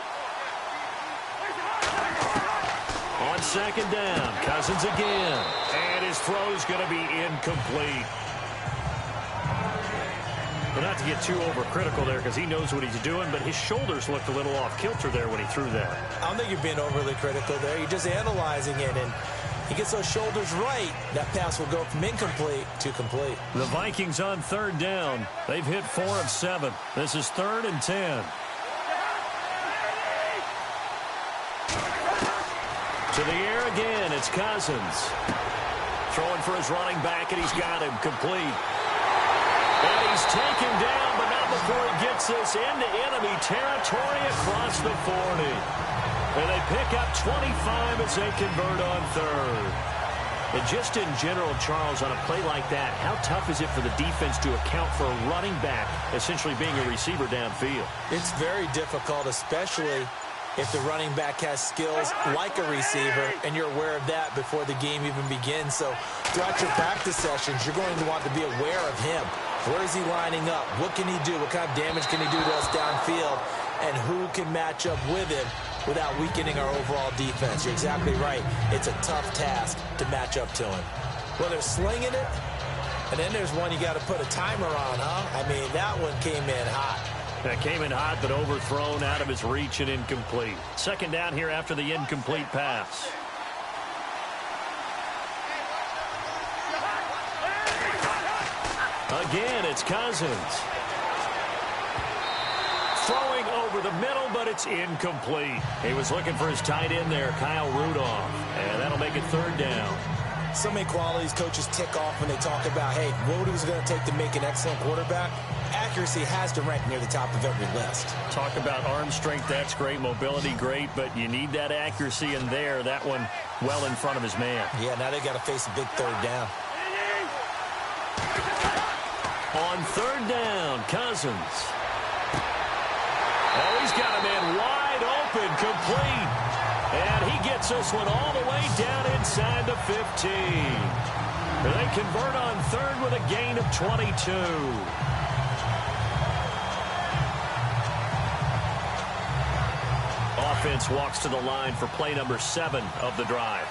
On second down, Cousins again. And his throw's going to be incomplete. But not to get too overcritical there because he knows what he's doing, but his shoulders looked a little off kilter there when he threw that. I don't think you're being overly critical there. You're just analyzing it, and he gets those shoulders right. That pass will go from incomplete to complete. The Vikings on third down. They've hit 4 of 7. This is 3rd and 10. To the air again, it's Cousins. Throwing for his running back, and he's got him complete. And he's taken down, but not before he gets this into enemy territory across the 40. And they pick up 25 as they convert on third. And just in general, Charles, on a play like that, how tough is it for the defense to account for a running back essentially being a receiver downfield? It's very difficult, especially if the running back has skills like a receiver, and you're aware of that before the game even begins. So throughout your practice sessions, you're going to want to be aware of him. Where is he lining up? What can he do? What kind of damage can he do to us downfield? And who can match up with him without weakening our overall defense? You're exactly right. It's a tough task to match up to him. Well, they're slinging it, and then there's one you got to put a timer on, huh? I mean, that one came in hot. That came in hot, but overthrown out of his reach and incomplete. Second down here after the incomplete pass. Again, it's Cousins. Throwing over the middle, but it's incomplete. He was looking for his tight end there, Kyle Rudolph. And that'll make it third down. So many qualities coaches tick off when they talk about, hey, what was it going to take to make an excellent quarterback? Accuracy has to rank near the top of every list. Talk about arm strength, that's great. Mobility, great. But you need that accuracy in there. That one well in front of his man. Yeah, now they got to face a big third down. On third down, Cousins. Oh, he's got a man wide open, complete. And he gets this one all the way down inside the 15. They convert on third with a gain of 22. Offense walks to the line for play number 7 of the drive.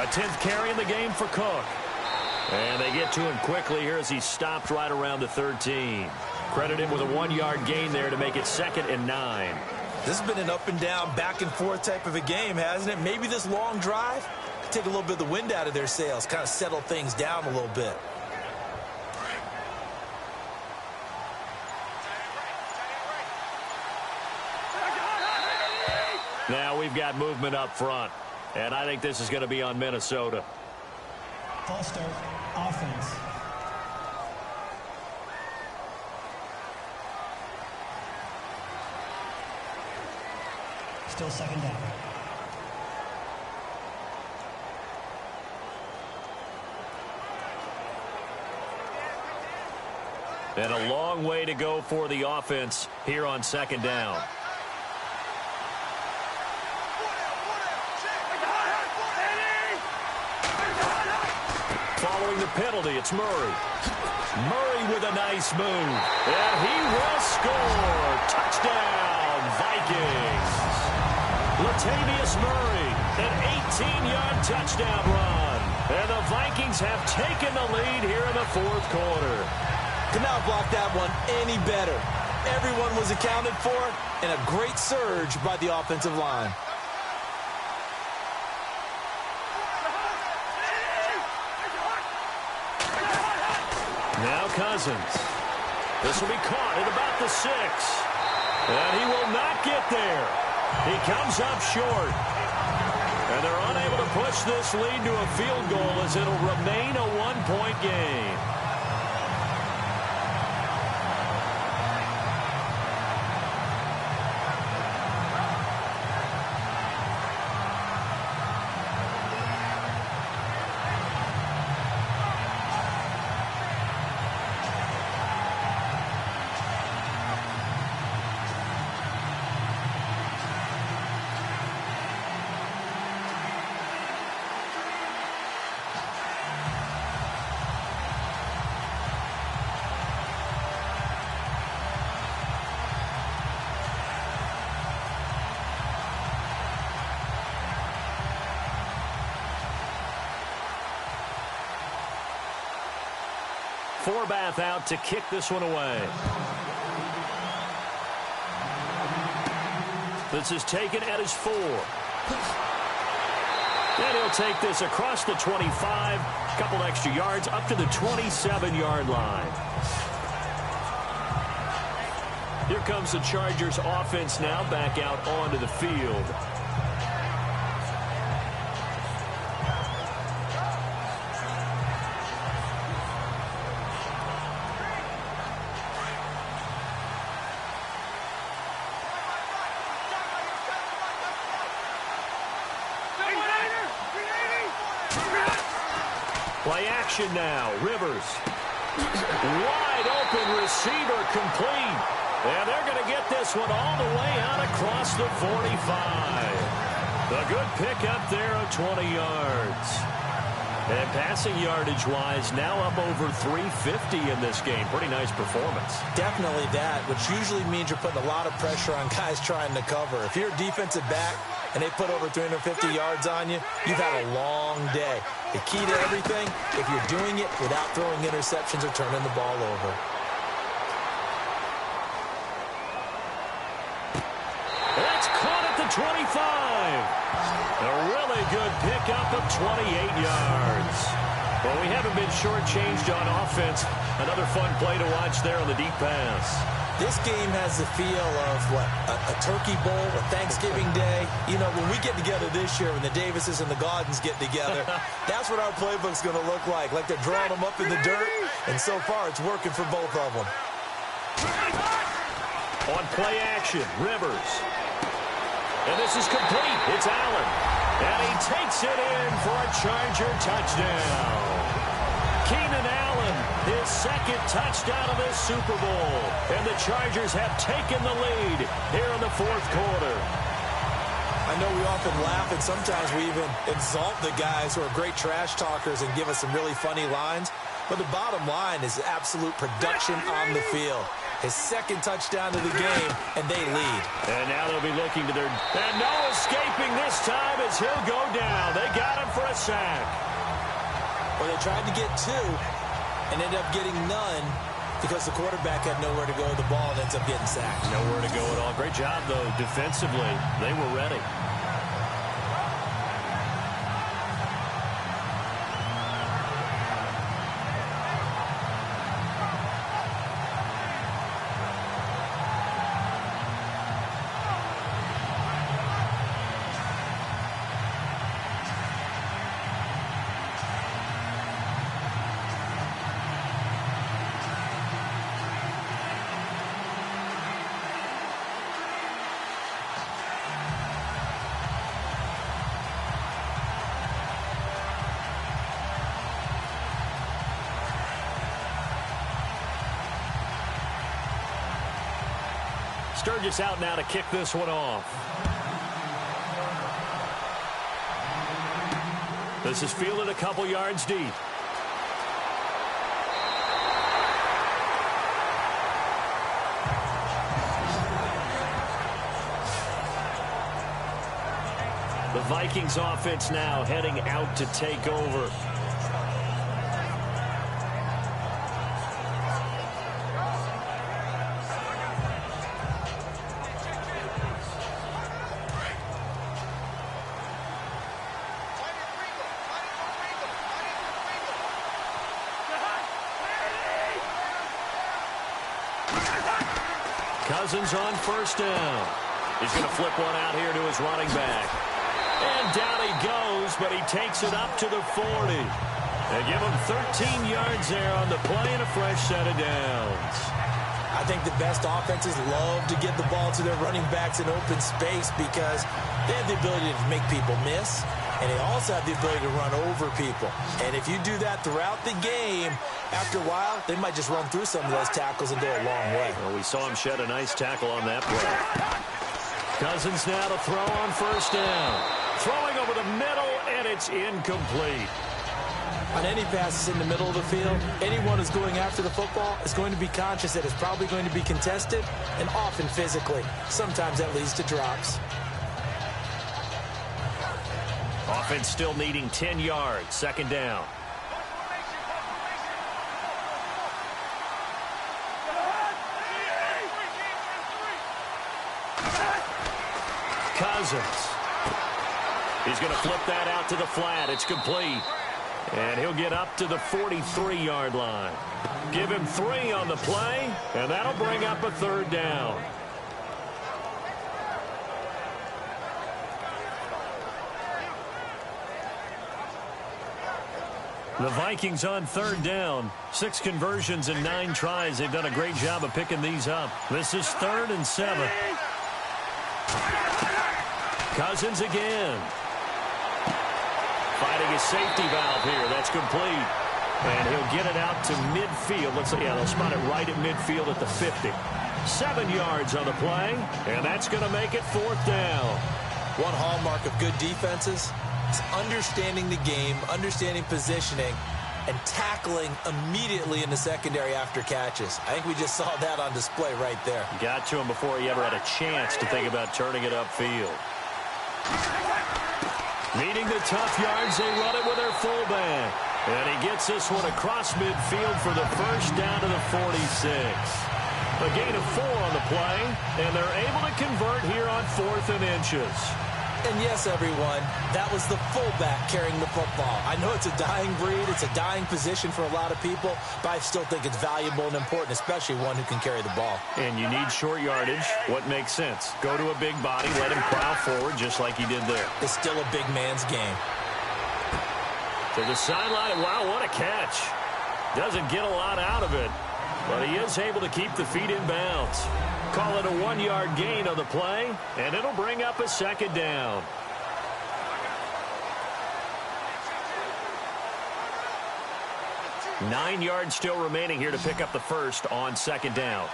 A 10th carry in the game for Cook. And they get to him quickly here as he stopped right around the 13. Credit him with a 1-yard gain there to make it 2nd and 9. This has been an up and down, back and forth type of a game, hasn't it? Maybe this long drive take a little bit of the wind out of their sails, kind of settle things down a little bit. Now we've got movement up front, and I think this is going to be on Minnesota. False start, offense. Still 2nd down. And a long way to go for the offense here on 2nd down. Following the penalty, it's Murray. Murray with a nice move. And he will score. Touchdown, Vikings. Latavius Murray, an 18-yard touchdown run. And the Vikings have taken the lead here in the 4th quarter. Could not block that one any better. Everyone was accounted for, and a great surge by the offensive line. Now Cousins. This will be caught at about the 6. And he will not get there. He comes up short. And they're unable to push this lead to a field goal as it'll remain a 1-point game. Forbath out to kick this one away. This is taken at his 4. And he'll take this across the 25. A couple extra yards up to the 27-yard line. Here comes the Chargers offense now back out onto the field. Play action now. Rivers. Wide open receiver complete. And they're going to get this one all the way out across the 45. A good pickup there of 20 yards. And passing yardage-wise, now up over 350 in this game. Pretty nice performance. Definitely that, which usually means you're putting a lot of pressure on guys trying to cover. If you're a defensive back and they put over 350 yards on you, you've had a long day. The key to everything, if you're doing it without throwing interceptions or turning the ball over. That's caught at the 25. A really good pickup of 28 yards. Well, we haven't been shortchanged on offense. Another fun play to watch there on the deep pass. This game has the feel of, what, a turkey bowl, a Thanksgiving day. You know, when we get together this year, when the Davises and the Gaudens get together, that's what our playbook's going to look like. Like they're drawing them up in the dirt, and so far it's working for both of them. On play action, Rivers. And this is complete. It's Allen. And he takes it in for a Charger touchdown. Keenan Allen, his 2nd touchdown of this Super Bowl. And the Chargers have taken the lead here in the 4th quarter. I know we often laugh, and sometimes we even exalt the guys who are great trash talkers and give us some really funny lines. But the bottom line is absolute production on the field. His second touchdown of the game, and they lead. And now they'll be looking to their... And no escaping this time as he'll go down. They got him for a sack. Well, they tried to get two and ended up getting none because the quarterback had nowhere to go with the ball and ends up getting sacked. Nowhere to go at all. Great job, though, defensively. They were ready. Sturgis out now to kick this one off. This is fielded a couple yards deep. The Vikings offense now heading out to take over. Cousins on first down. He's going to flip one out here to his running back. And down he goes, but he takes it up to the 40. They give him 13 yards there on the play and a fresh set of downs. I think the best offenses love to get the ball to their running backs in open space because they have the ability to make people miss, and they also have the ability to run over people. And if you do that throughout the game, after a while, they might just run through some of those tackles and go a long way. Well, we saw him shed a nice tackle on that play. Cousins now to throw on first down. Throwing over the middle, and it's incomplete. On any passes in the middle of the field, anyone who's going after the football is going to be conscious that it's probably going to be contested, and often physically. Sometimes that leads to drops. Offense still needing 10 yards. Second down. Cousins. He's going to flip that out to the flat. It's complete. And he'll get up to the 43-yard line. Give him 3 on the play, and that'll bring up a third down. The Vikings on third down. 6 conversions and 9 tries. They've done a great job of picking these up. This is 3rd and 7. Cousins again. Fighting his safety valve here. That's complete. And he'll get it out to midfield. Let's see. Yeah, they'll spot it right at midfield at the 50. 7 yards on the play. And that's going to make it 4th down. One hallmark of good defenses is understanding the game, understanding positioning, and tackling immediately in the secondary after catches. I think we just saw that on display right there. Got to him before he ever had a chance to think about turning it upfield. Needing the tough yards, they run it with their fullback. And he gets this one across midfield for the first down to the 46. A gain of 4 on the play, and they're able to convert here on 4th and inches. And yes, everyone, that was the fullback carrying the football. I know it's a dying breed, it's a dying position for a lot of people, but I still think it's valuable and important, especially one who can carry the ball. And you need short yardage. What makes sense? Go to a big body, let him plow forward just like he did there. It's still a big man's game. To the sideline, wow, what a catch. Doesn't get a lot out of it, but he is able to keep the feet in bounds. Call it a 1-yard gain on the play, and it'll bring up a second down. Nine yards still remaining here to pick up the first on second down.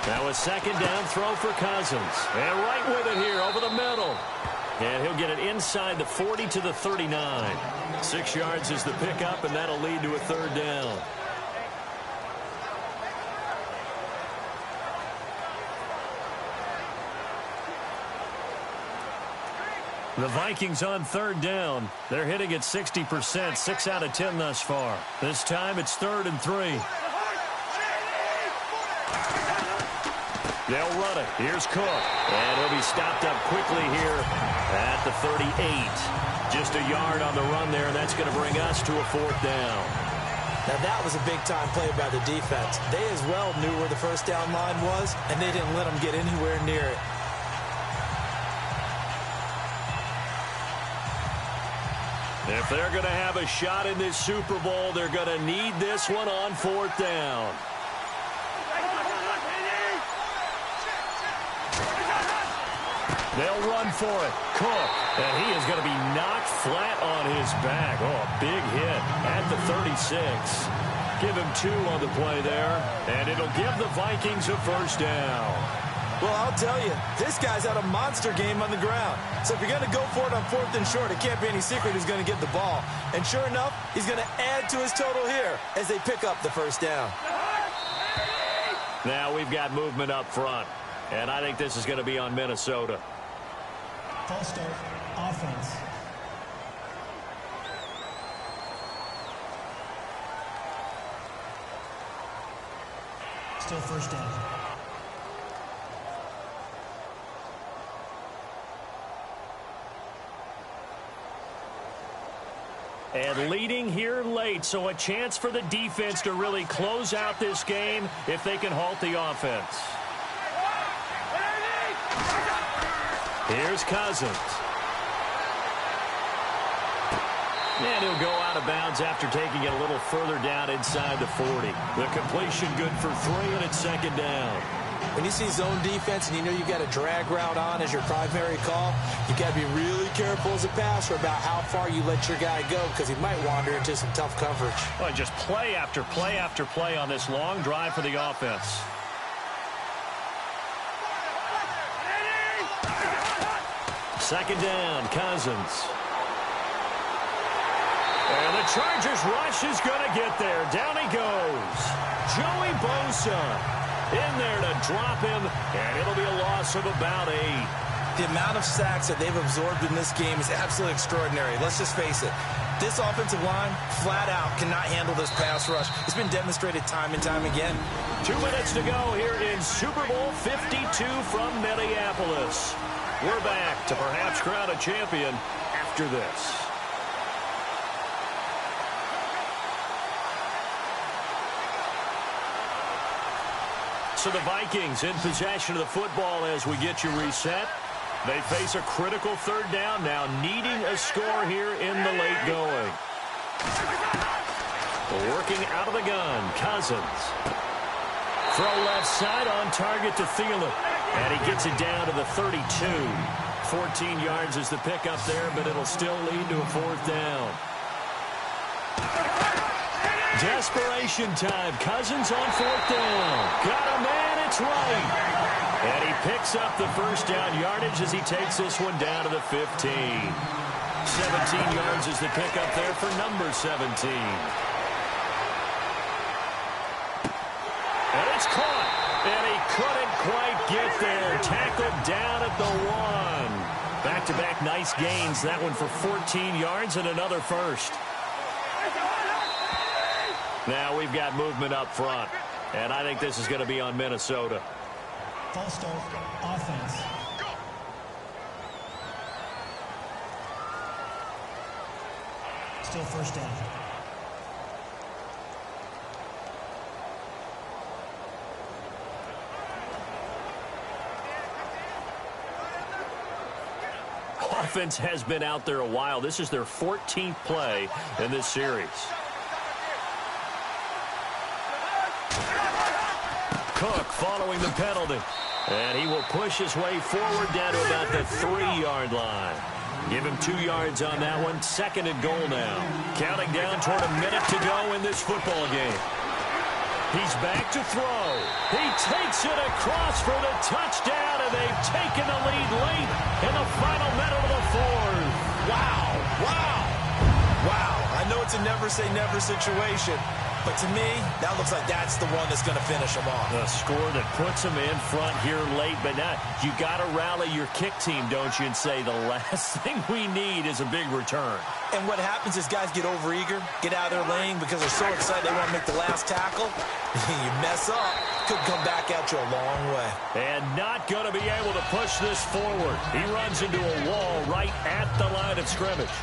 Now a second down throw for Cousins. And right with it here over the middle. And he'll get it inside the 40 to the 39. 6 yards is the pickup, and that'll lead to a third down. The Vikings on third down. They're hitting at 60%, 6 out of 10 thus far. This time it's 3rd and 3. They'll run it. Here's Cook. And he'll be stopped up quickly here at the 38. Just a yard on the run there, and that's going to bring us to a 4th down. Now that was a big-time play by the defense. They as well knew where the first down line was, and they didn't let them get anywhere near it. If they're going to have a shot in this Super Bowl, they're going to need this one on 4th down. They'll run for it. Cook. And he is going to be knocked flat on his back. Oh, a big hit at the 36. Give him 2 on the play there. And it'll give the Vikings a first down. Well, I'll tell you, this guy's had a monster game on the ground. So if you're going to go for it on 4th and short, it can't be any secret who's going to get the ball. And sure enough, he's going to add to his total here as they pick up the first down. Now we've got movement up front. And I think this is going to be on Minnesota. False start, offense. Still first down. And leading here late, so a chance for the defense to really close out this game if they can halt the offense. Here's Cousins. And he'll go out of bounds after taking it a little further down inside the 40. The completion good for 3, and it's 2nd down. When you see zone defense and you know you got a drag route on as your primary call, you got to be really careful as a passer about how far you let your guy go because he might wander into some tough coverage. Well, just play after play after play on this long drive for the offense. Second down, Cousins. And the Chargers rush is going to get there. Down he goes. Joey Bosa in there to drop him, and it'll be a loss of about 8. The amount of sacks that they've absorbed in this game is absolutely extraordinary. Let's just face it. This offensive line, flat out, cannot handle this pass rush. It's been demonstrated time and time again. 2 minutes to go here in Super Bowl 52 from Minneapolis. We're back to perhaps crown a champion after this. So the Vikings in possession of the football as we get you reset. They face a critical 3rd down now, needing a score here in the late going. Working out of the gun, Cousins. Throw left side on target to Thielen. And he gets it down to the 32. 14 yards is the pickup there, but it'll still lead to a 4th down. Desperation time. Cousins on 4th down. Got a man, it's right. And he picks up the first down yardage as he takes this one down to the 15. 17 yards is the pickup there for number 17. And it's caught. And he couldn't quite get there. Tackled down at the 1. Back-to-back nice gains. That one for 14 yards and another first. Now we've got movement up front. And I think this is going to be on Minnesota. False start, offense. Still first down. Offense has been out there a while. This is their 14th play in this series. Cook following the penalty. And he will push his way forward down to about the 3-yard line. Give him 2 yards on that one. 2nd and goal now. Counting down toward a minute to go in this football game. He's back to throw. He takes it across for the touchdown, and they've taken the lead late in the final minute of the fourth. Wow, wow, wow. I know it's a never-say-never situation, but to me, that looks like that's the one that's going to finish them off. The score that puts them in front here late, but not. You got to rally your kick team, don't you, and say the last thing we need is a big return. And what happens is guys get overeager, get out of their lane because they're so excited they want to make the last tackle. You mess up, could come back at you a long way. And not going to be able to push this forward. He runs into a wall right at the line of scrimmage.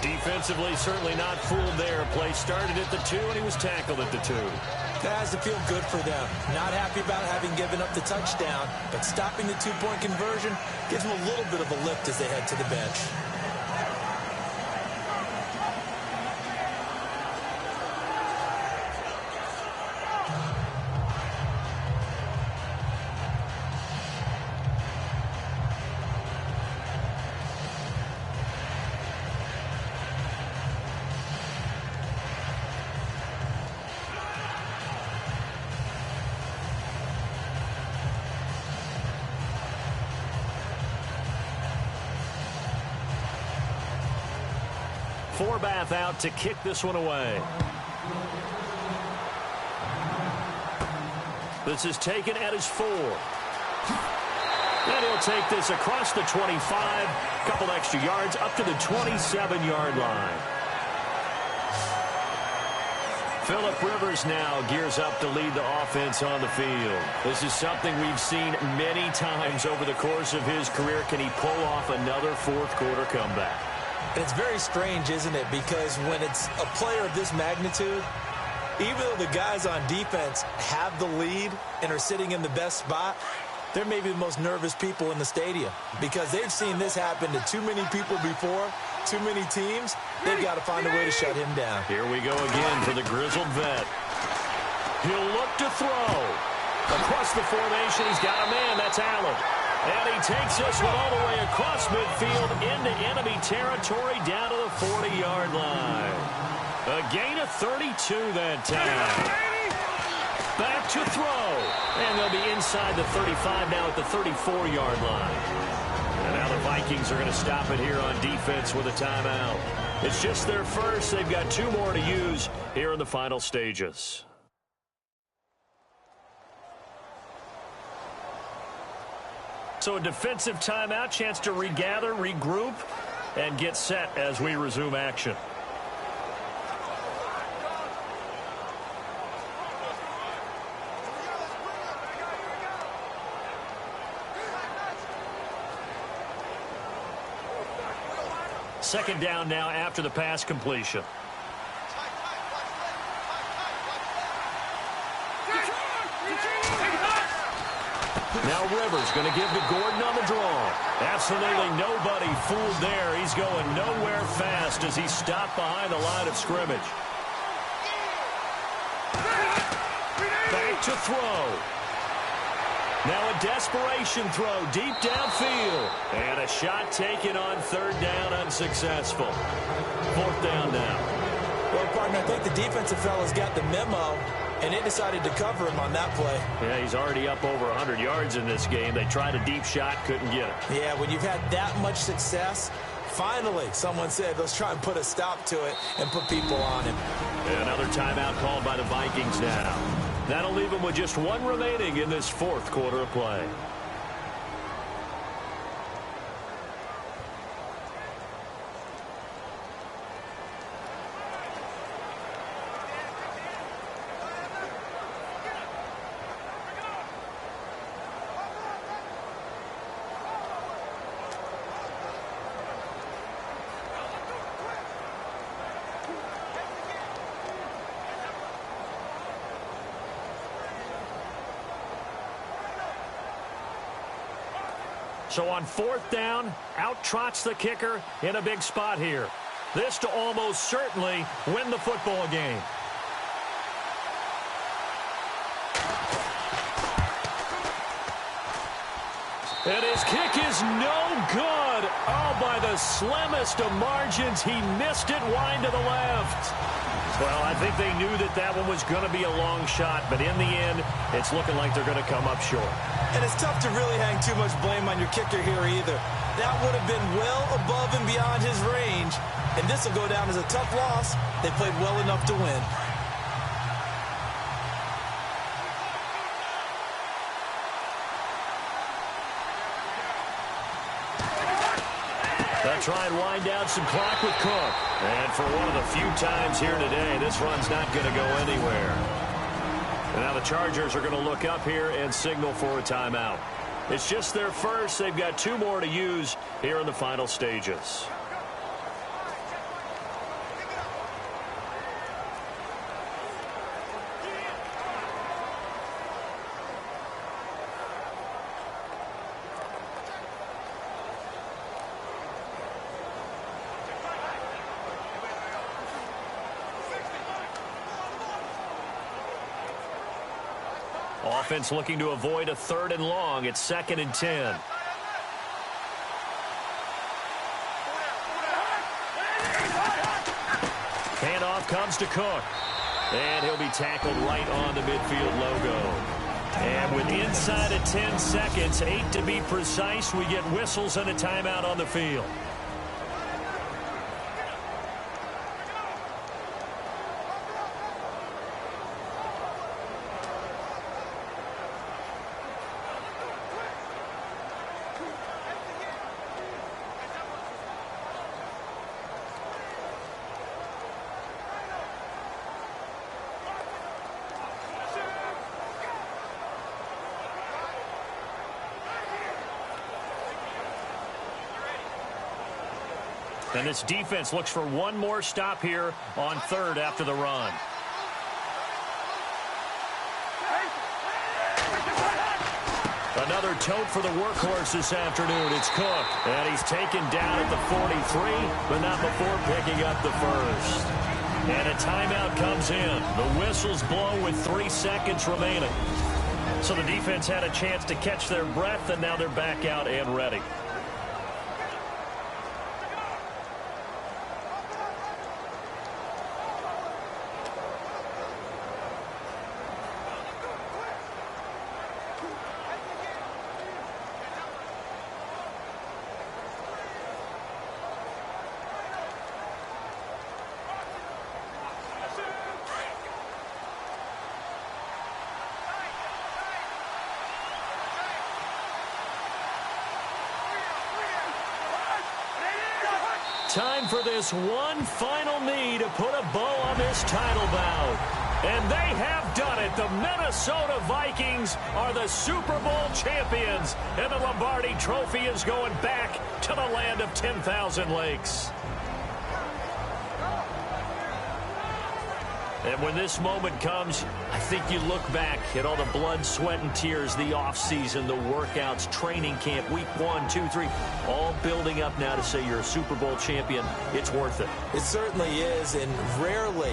Defensively, certainly not fooled there. Play started at the 2, and he was tackled at the 2. That has to feel good for them. Not happy about having given up the touchdown, but stopping the 2-point conversion gives them a little bit of a lift as they head to the bench. Forbath out to kick this one away. This is taken at his 4. And he'll take this across the 25. Couple extra yards up to the 27-yard line. Phillip Rivers now gears up to lead the offense on the field. This is something we've seen many times over the course of his career. Can he pull off another fourth-quarter comeback? And it's very strange, isn't it? Because when it's a player of this magnitude, even though the guys on defense have the lead and are sitting in the best spot, they're maybe the most nervous people in the stadium because they've seen this happen to too many people before, too many teams. They've got to find a way to shut him down. Here we go again for the grizzled vet. He'll look to throw. Across the formation, he's got a man. That's Allen. And he takes this one all the way across midfield into enemy territory down to the 40-yard line. A gain of 32 that time. Back to throw. And they'll be inside the 35 now at the 34-yard line. And now the Vikings are going to stop it here on defense with a timeout. It's just their first. They've got 2 more to use here in the final stages. So a defensive timeout, chance to regather, regroup, and get set as we resume action. Second down now after the pass completion. Now Rivers going to give to Gordon on the draw. Absolutely nobody fooled there. He's going nowhere fast as he stopped behind the line of scrimmage. Back to throw. Now a desperation throw deep downfield. And a shot taken on third down, unsuccessful. Fourth down now. Well, partner, I think the defensive fellas got the memo, and they decided to cover him on that play. Yeah, he's already up over 100 yards in this game. They tried a deep shot, couldn't get it. Yeah, when you've had that much success, finally someone said, let's try and put a stop to it and put people on him. And another timeout called by the Vikings now. That'll leave them with just 1 remaining in this fourth quarter of play. So on fourth down, out trots the kicker in a big spot here. This to almost certainly win the football game. And his kick is no good. Oh, by the slimmest of margins, he missed it wide to the left. Well, I think they knew that that one was going to be a long shot, but in the end, it's looking like they're going to come up short. And it's tough to really hang too much blame on your kicker here either. That would have been well above and beyond his range, and this will go down as a tough loss. They played well enough to win. They'll try and wind down some clock with Cook. And for one of the few times here today, this run's not going to go anywhere. And now the Chargers are going to look up here and signal for a timeout. It's just their first. They've got 2 more to use here in the final stages. Offense looking to avoid a 3rd and long. It's 2nd and 10. Handoff comes to Cook. And he'll be tackled right on the midfield logo. And with inside of 10 seconds, 8 to be precise, we get whistles and a timeout on the field. And this defense looks for one more stop here on 3rd after the run. Another tote for the workhorse this afternoon. It's Cook. And he's taken down at the 43, but not before picking up the first. And a timeout comes in. The whistles blow with 3 seconds remaining. So the defense had a chance to catch their breath, and now they're back out and ready. Time for this one final knee to put a bow on this title bout. And they have done it. The Minnesota Vikings are the Super Bowl champions. And the Lombardi Trophy is going back to the land of 10,000 lakes. And when this moment comes, I think you look back at all the blood, sweat, and tears, the offseason, the workouts, training camp, week 1, 2, 3, all building up now to say you're a Super Bowl champion. It's worth it. It certainly is, and rarely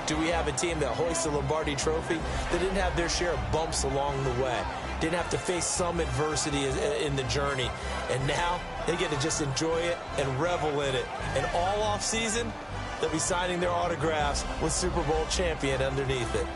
do we have a team that hoists the Lombardi Trophy that didn't have their share of bumps along the way, didn't have to face some adversity in the journey, and now they get to just enjoy it and revel in it. And all offseason, they'll be signing their autographs with Super Bowl champion underneath it.